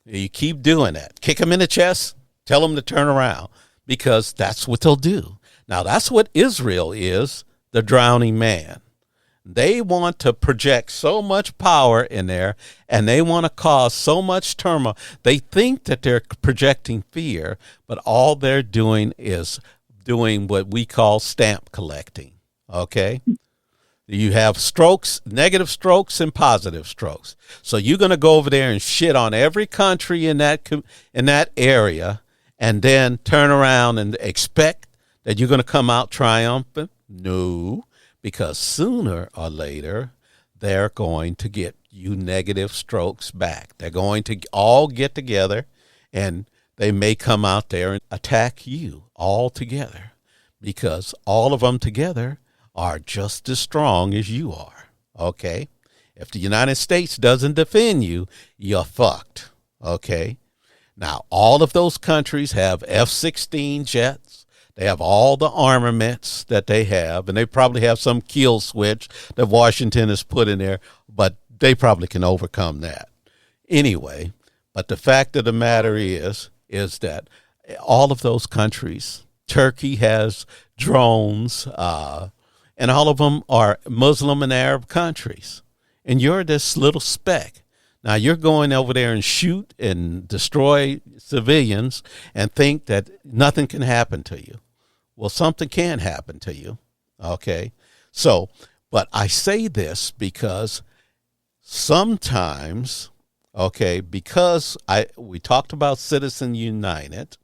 You keep doing that. Kick him in the chest, tell him to turn around, because that's what they'll do. Now, that's what Israel is, the drowning man. They want to project so much power in there, and they want to cause so much turmoil. They think that they're projecting fear, but all they're doing is doing what we call stamp collecting, okay? You have strokes, negative strokes and positive strokes. So you're going to go over there and shit on every country in that area and then turn around and expect that you're going to come out triumphant? No, because sooner or later, they're going to get you negative strokes back. They're going to all get together and they may come out there and attack you all together because all of them together are just as strong as you are, okay? If the United States doesn't defend you, you're fucked, okay? Now, all of those countries have F-16 jets. They have all the armaments that they have, and they probably have some kill switch that Washington has put in there, but they probably can overcome that. Anyway, but the fact of the matter is that all of those countries, Turkey has drones, and all of them are Muslim and Arab countries. And you're this little speck. Now, you're going over there and shoot and destroy civilians and think that nothing can happen to you. Well, something can happen to you, okay? So, but I say this because sometimes, okay, because we talked about Citizen United,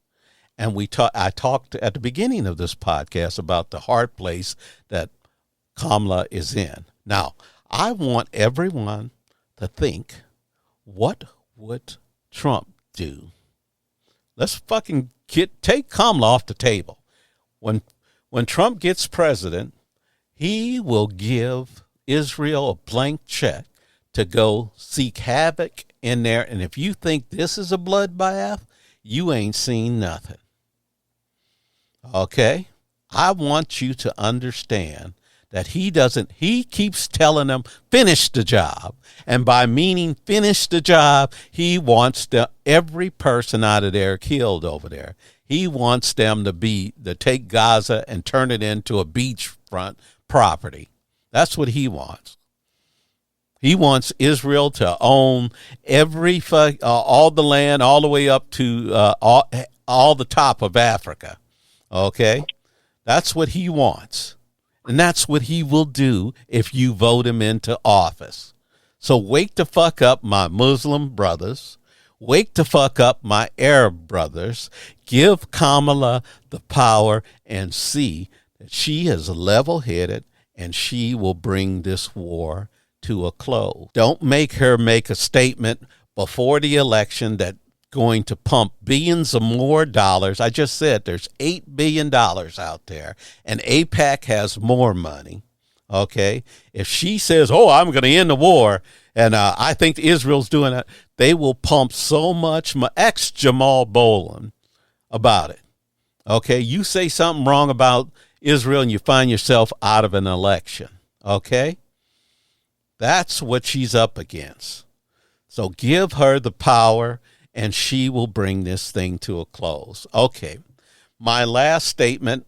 and I talked at the beginning of this podcast about the hard place that Kamala is in. Now, I want everyone to think, what would Trump do? Let's fucking take Kamala off the table. When Trump gets president, he will give Israel a blank check to go seek havoc in there. And if you think this is a bloodbath, you ain't seen nothing. Okay? I want you to understand that he keeps telling them, finish the job. And by meaning finish the job, he wants every person out of there killed over there. He wants them to take Gaza and turn it into a beachfront property. That's what he wants. He wants Israel to own all the land all the way up to all the top of Africa. Okay? That's what he wants. And that's what he will do if you vote him into office. So wake the fuck up, my Muslim brothers. Wake the fuck up, my Arab brothers. Give Kamala the power and see that she is level-headed and she will bring this war to a close. Don't make her make a statement before the election that going to pump billions of more dollars. I just said there's $8 billion out there, and AIPAC has more money, okay? If she says, I'm going to end the war, and I think Israel's doing it, they will pump so much. Jamal Boland about it, okay? You say something wrong about Israel, and you find yourself out of an election, okay? That's what she's up against. So give her the power, and she will bring this thing to a close. Okay, my last statement.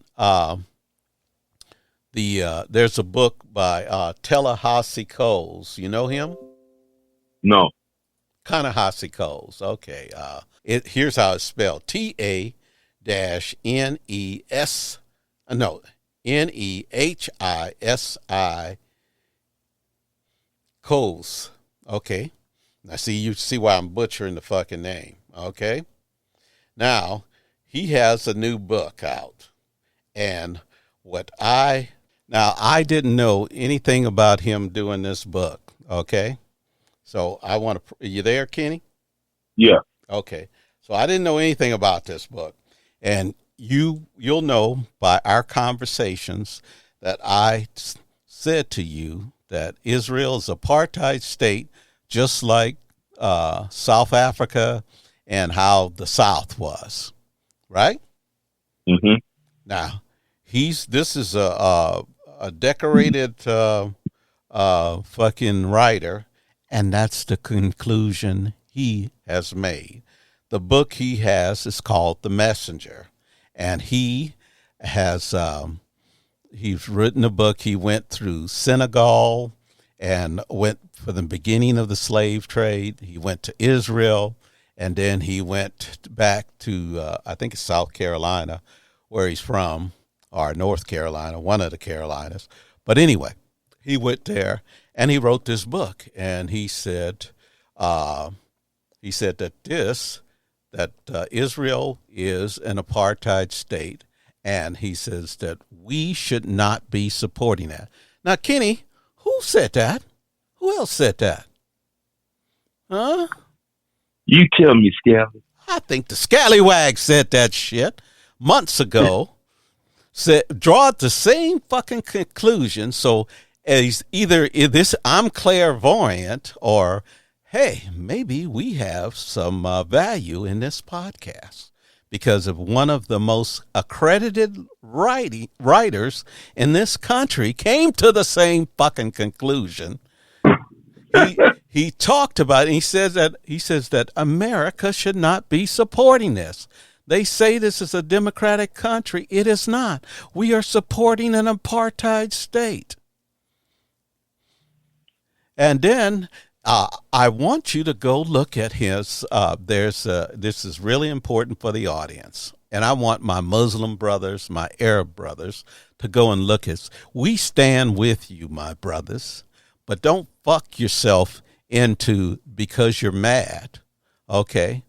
There's a book by Ta-Nehisi Coates. You know him? No. Ta-Nehisi Coates. Okay. Here's how it's spelled: Nehisi Coates. Okay. Now, you see why I'm butchering the fucking name, okay? Now, he has a new book out. And Now, I didn't know anything about him doing this book. Okay. So I want to, are you there, Kenny? Yeah. Okay. So I didn't know anything about this book. And you'll know by our conversations that I said to you that Israel is an apartheid state, just like South Africa and how the South was, right? Mm-hmm. Now, this is a decorated fucking writer, and that's the conclusion he has made. The book he has is called The Messenger, and he has he's written a book. He went through Senegal and went for the beginning of the slave trade. He went to Israel, and then he went back to I think it's South Carolina, where he's from, or North Carolina, one of the Carolinas. But anyway, he went there and he wrote this book, and he said that Israel is an apartheid state, and he says that we should not be supporting that. Now, Kenny, who said that? Who else said that? Huh? You tell me, Scally. I think the scallywag said that shit months ago. Draw the same fucking conclusion. So as either this, I'm clairvoyant, or hey, maybe we have some value in this podcast because of one of the most accredited writers in this country came to the same fucking conclusion. He talked about it. He says that America should not be supporting this. They say this is a democratic country. It is not. We are supporting an apartheid state. And then I want you to go look at his. This is really important for the audience, and I want my Muslim brothers, my Arab brothers, to go and look at. We stand with you, my brothers, but don't fuck yourself into because you're mad. Okay,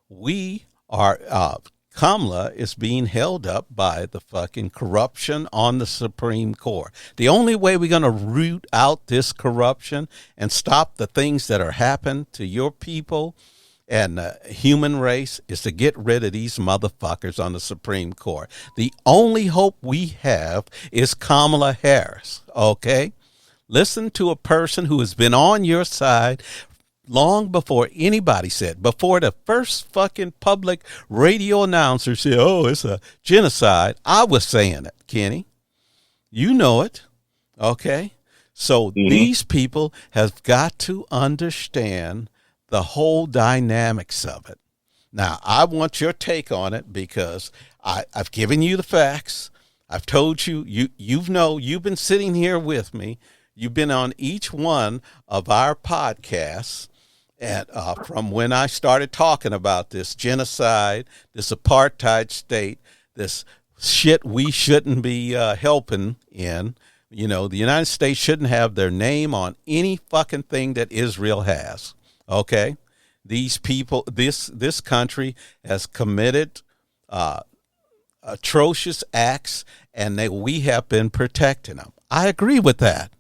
we are. Kamala is being held up by the fucking corruption on the Supreme Court. The only way we're going to root out this corruption and stop the things that are happening to your people and the human race is to get rid of these motherfuckers on the Supreme Court. The only hope we have is Kamala Harris, okay? Listen to a person who has been on your side long before anybody said, before the first fucking public radio announcer said, oh, it's a genocide. I was saying it, Kenny. You know it. Okay. So these people have got to understand the whole dynamics of it. Now, I want your take on it because I've given you the facts. I've told you, you've been sitting here with me. You've been on each one of our podcasts. And from when I started talking about this genocide, this apartheid state, this shit we shouldn't be helping in, the United States shouldn't have their name on any fucking thing that Israel has. Okay? These people, this country has committed atrocious acts, and we have been protecting them. I agree with that.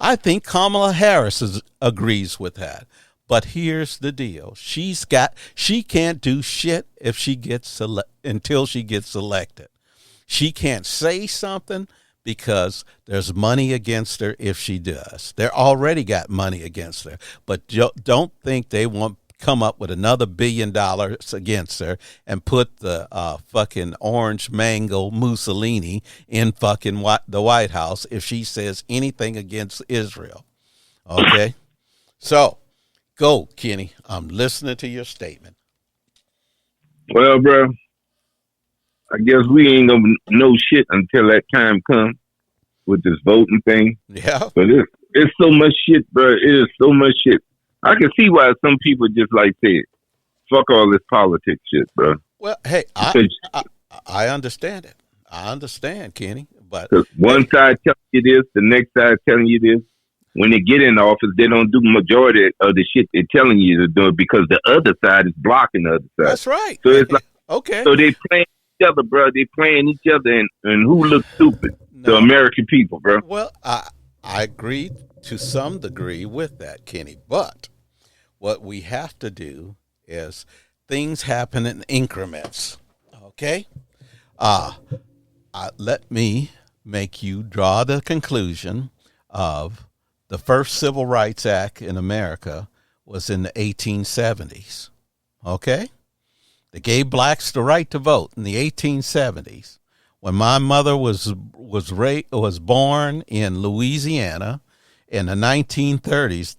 I think Kamala Harris agrees with that. But here's the deal. She can't do shit if she gets until she gets elected. She can't say something because there's money against her if she does. They're already got money against her. But don't think they won't come up with another $1 billion against her and put the fucking orange mango Mussolini in fucking the White House if she says anything against Israel. Okay? So, go, Kenny. I'm listening to your statement. Well, bro, I guess we ain't gonna know shit until that time comes with this voting thing. Yeah. But it's so much shit, bro. It is so much shit. I can see why some people just like say, fuck all this politics shit, bro. Well, hey, I understand it. I understand, Kenny. But one side telling you this, the next side telling you this. When they get in office, they don't do majority of the shit they're telling you to do because the other side is blocking the other side. That's right. So it's like, okay. So they playing each other, bro. They playing each other and who looks stupid. the No. American people, bro. Well, I agree to some degree with that, Kenny. But what we have to do is things happen in increments. Okay? Let me make you draw the conclusion of the first Civil Rights Act in America was in the 1870s. Okay? They gave blacks the right to vote in the 1870s. When my mother was born in Louisiana in the 1930s,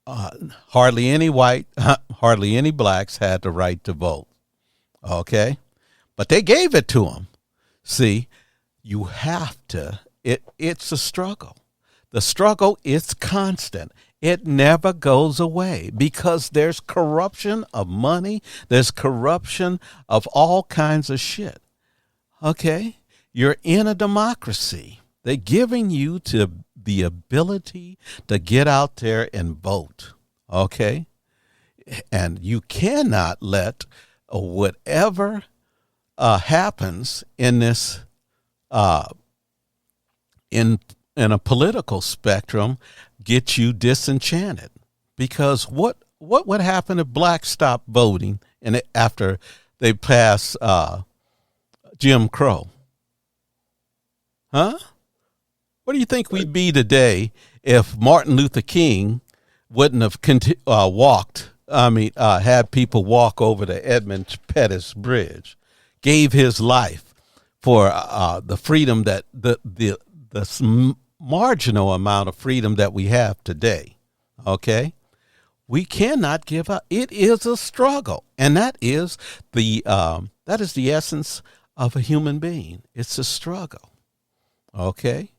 hardly any blacks had the right to vote. Okay? But they gave it to them. See, you have to, it's a struggle. The struggle is constant. It never goes away because there's corruption of money. There's corruption of all kinds of shit. Okay? You're in a democracy. They're giving you the ability to get out there and vote. Okay? And you cannot let whatever happens in this in a political spectrum get you disenchanted, because what would happen if blacks stopped voting and after they pass Jim Crow? Huh? What do you think we'd be today if Martin Luther King wouldn't have had people walk over the Edmund Pettus Bridge, gave his life for the freedom that the marginal amount of freedom that we have today. Okay? We cannot give up. It is a struggle. And that is the essence of a human being. It's a struggle. Okay?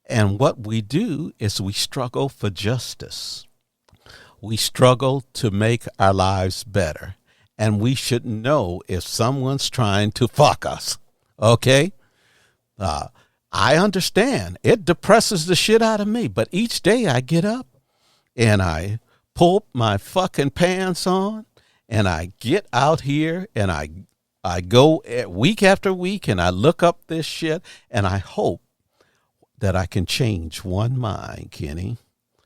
And what we do is we struggle for justice. We struggle to make our lives better. And we should know if someone's trying to fuck us. Okay? I understand. It depresses the shit out of me. But each day I get up and I pull my fucking pants on and I get out here and I go week after week and I look up this shit and I hope that I can change one mind, Kenny,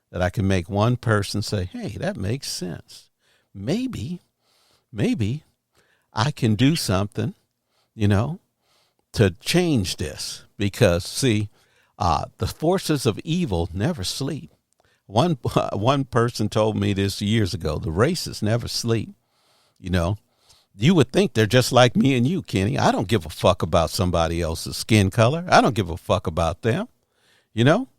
that I can make one person say, hey, that makes sense. Maybe I can do something, to change this. Because, see, the forces of evil never sleep. One person told me this years ago, the racists never sleep. You would think they're just like me and you, Kenny. I don't give a fuck about somebody else's skin color. I don't give a fuck about them.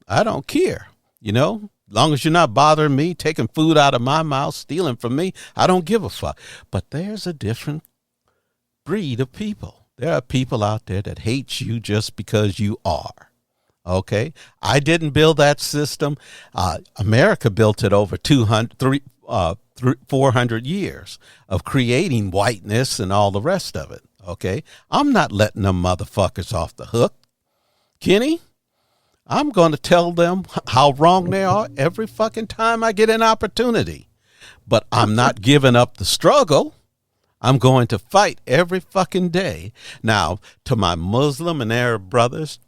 I don't care. As long as you're not bothering me, taking food out of my mouth, stealing from me, I don't give a fuck. But there's a different breed of people. There are people out there that hate you just because you are. Okay? I didn't build that system. America built it over 400 years of creating whiteness and all the rest of it. Okay? I'm not letting them motherfuckers off the hook. Kenny, I'm going to tell them how wrong they are every fucking time I get an opportunity. But I'm not giving up the struggle. I'm going to fight every fucking day. Now, to my Muslim and Arab brothers,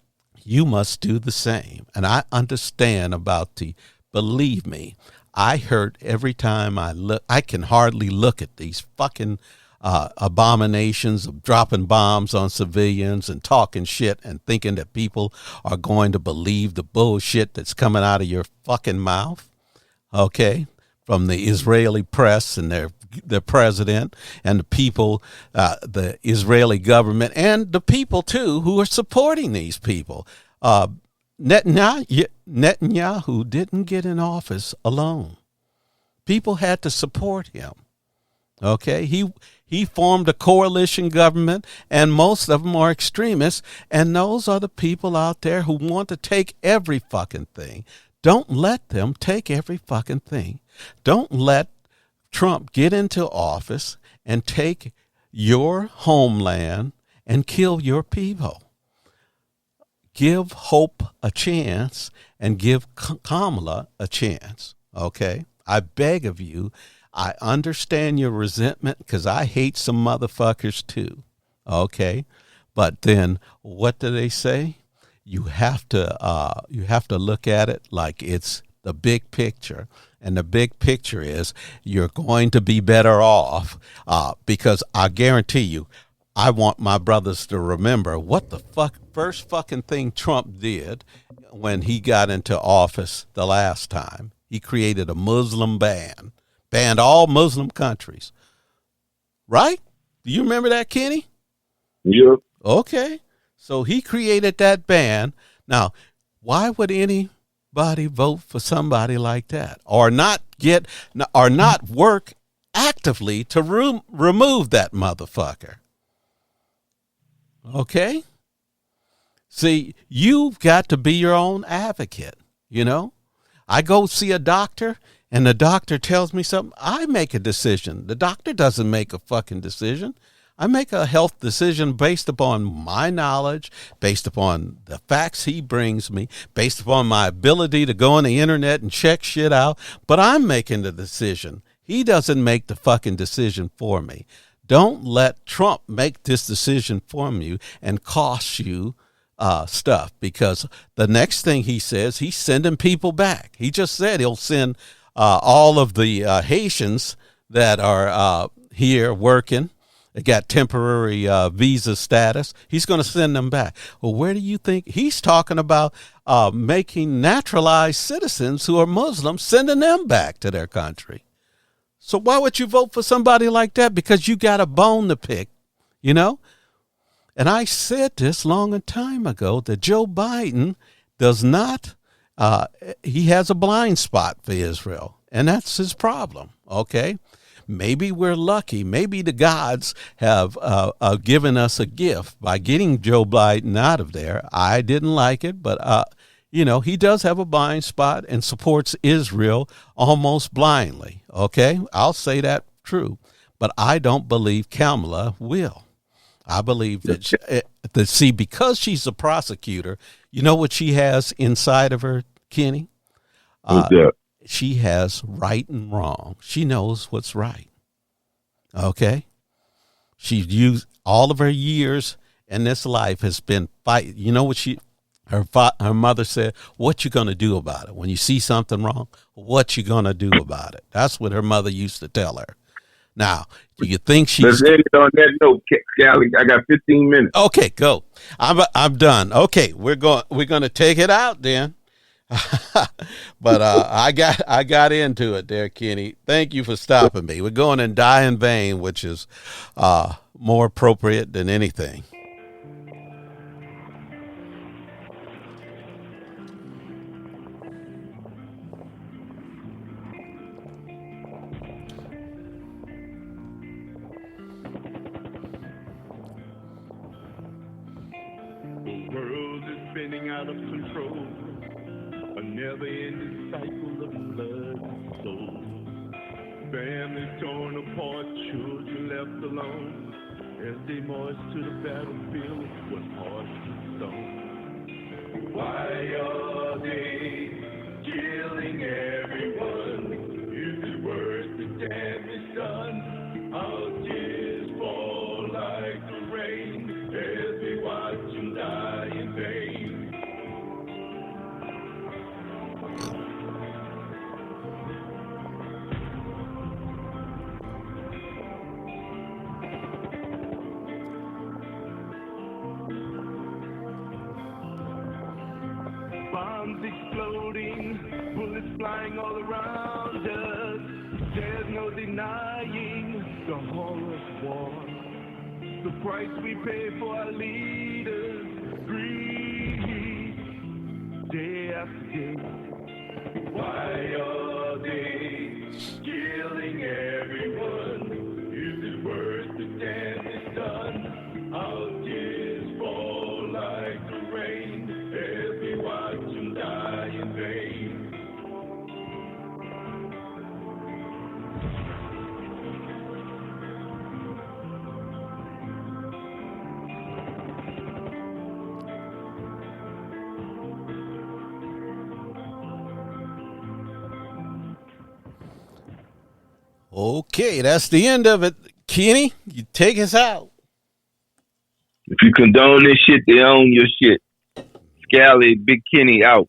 you must do the same. And I understand about believe me, I hurt every time I look. I can hardly look at these fucking abominations of dropping bombs on civilians and talking shit and thinking that people are going to believe the bullshit that's coming out of your fucking mouth. Okay? From the Israeli press and their president and the people, the Israeli government, and the people, too, who are supporting these people. Netanyahu didn't get in office alone. People had to support him. Okay? He formed a coalition government, and most of them are extremists, and those are the people out there who want to take every fucking thing. Don't let them take every fucking thing. Don't let Trump get into office and take your homeland and kill your people. Give Hope a chance and give Kamala a chance, okay? I beg of you. I understand your resentment because I hate some motherfuckers too, okay? But then what do they say? you have to look at it like it's the big picture. And the big picture is you're going to be better off because I guarantee you, I want my brothers to remember what the first fucking thing Trump did when he got into office the last time. He created a Muslim ban, banned all Muslim countries. Right? Do you remember that, Kenny? Yep. Okay. So he created that ban. Now, why would anybody vote for somebody like that or not work actively to remove that motherfucker? Okay. See, you've got to be your own advocate. You know, I go see a doctor and the doctor tells me something. I make a decision. The doctor doesn't make a fucking decision. I make a health decision based upon my knowledge, based upon the facts he brings me, based upon my ability to go on the internet and check shit out. But I'm making the decision. He doesn't make the fucking decision for me. Don't let Trump make this decision for you and cost you stuff, because the next thing he says, he's sending people back. He just said he'll send all of the Haitians that are here working. They got temporary visa status. He's going to send them back. Well, where do you think he's talking about making naturalized citizens who are Muslims, sending them back to their country? So why would you vote for somebody like that? Because you got a bone to pick, you know? And I said this long time ago that Joe Biden does not, he has a blind spot for Israel, and that's his problem, okay? Maybe we're lucky. Maybe the gods have given us a gift by getting Joe Biden out of there. I didn't like it, but, you know, he does have a blind spot and supports Israel almost blindly, okay? I'll say that true, but I don't believe Kamala will. I believe that, see, because she's a prosecutor, you know what she has inside of her, Kenny? What's that? She has right and wrong. She knows what's right. Okay? She's used all of her years in this life has been fight. You know what her mother said? What you going to do about it? When you see something wrong, what you going to do about it? That's what her mother used to tell her. Now, do you think she's... Let's end it on that note, Callie. I got 15 minutes. Okay, go. I'm done. Okay, we're going to take it out then. But I got into it there, Kenny. Thank you for stopping me. We're going in Die in Vain, which is more appropriate than anything. Out of control, a never-ending cycle of blood and soul. Families torn apart, children left alone, as they march to the battlefield with hearts of stone. Why are they killing everyone? Is it worth the damage done? Our tears fall like the rain as we watch them die in vain. Bombs exploding, bullets flying all around us. There's no denying the horror of war. The price we pay for our leaders, greed, day after day. Why are they killing everyone? Is it worth the damage done? Our tears fall like the rain as we watch them die in vain. Okay, that's the end of it. Kenny, you take us out. If you condone this shit, they own your shit. Scally, Big Kenny out.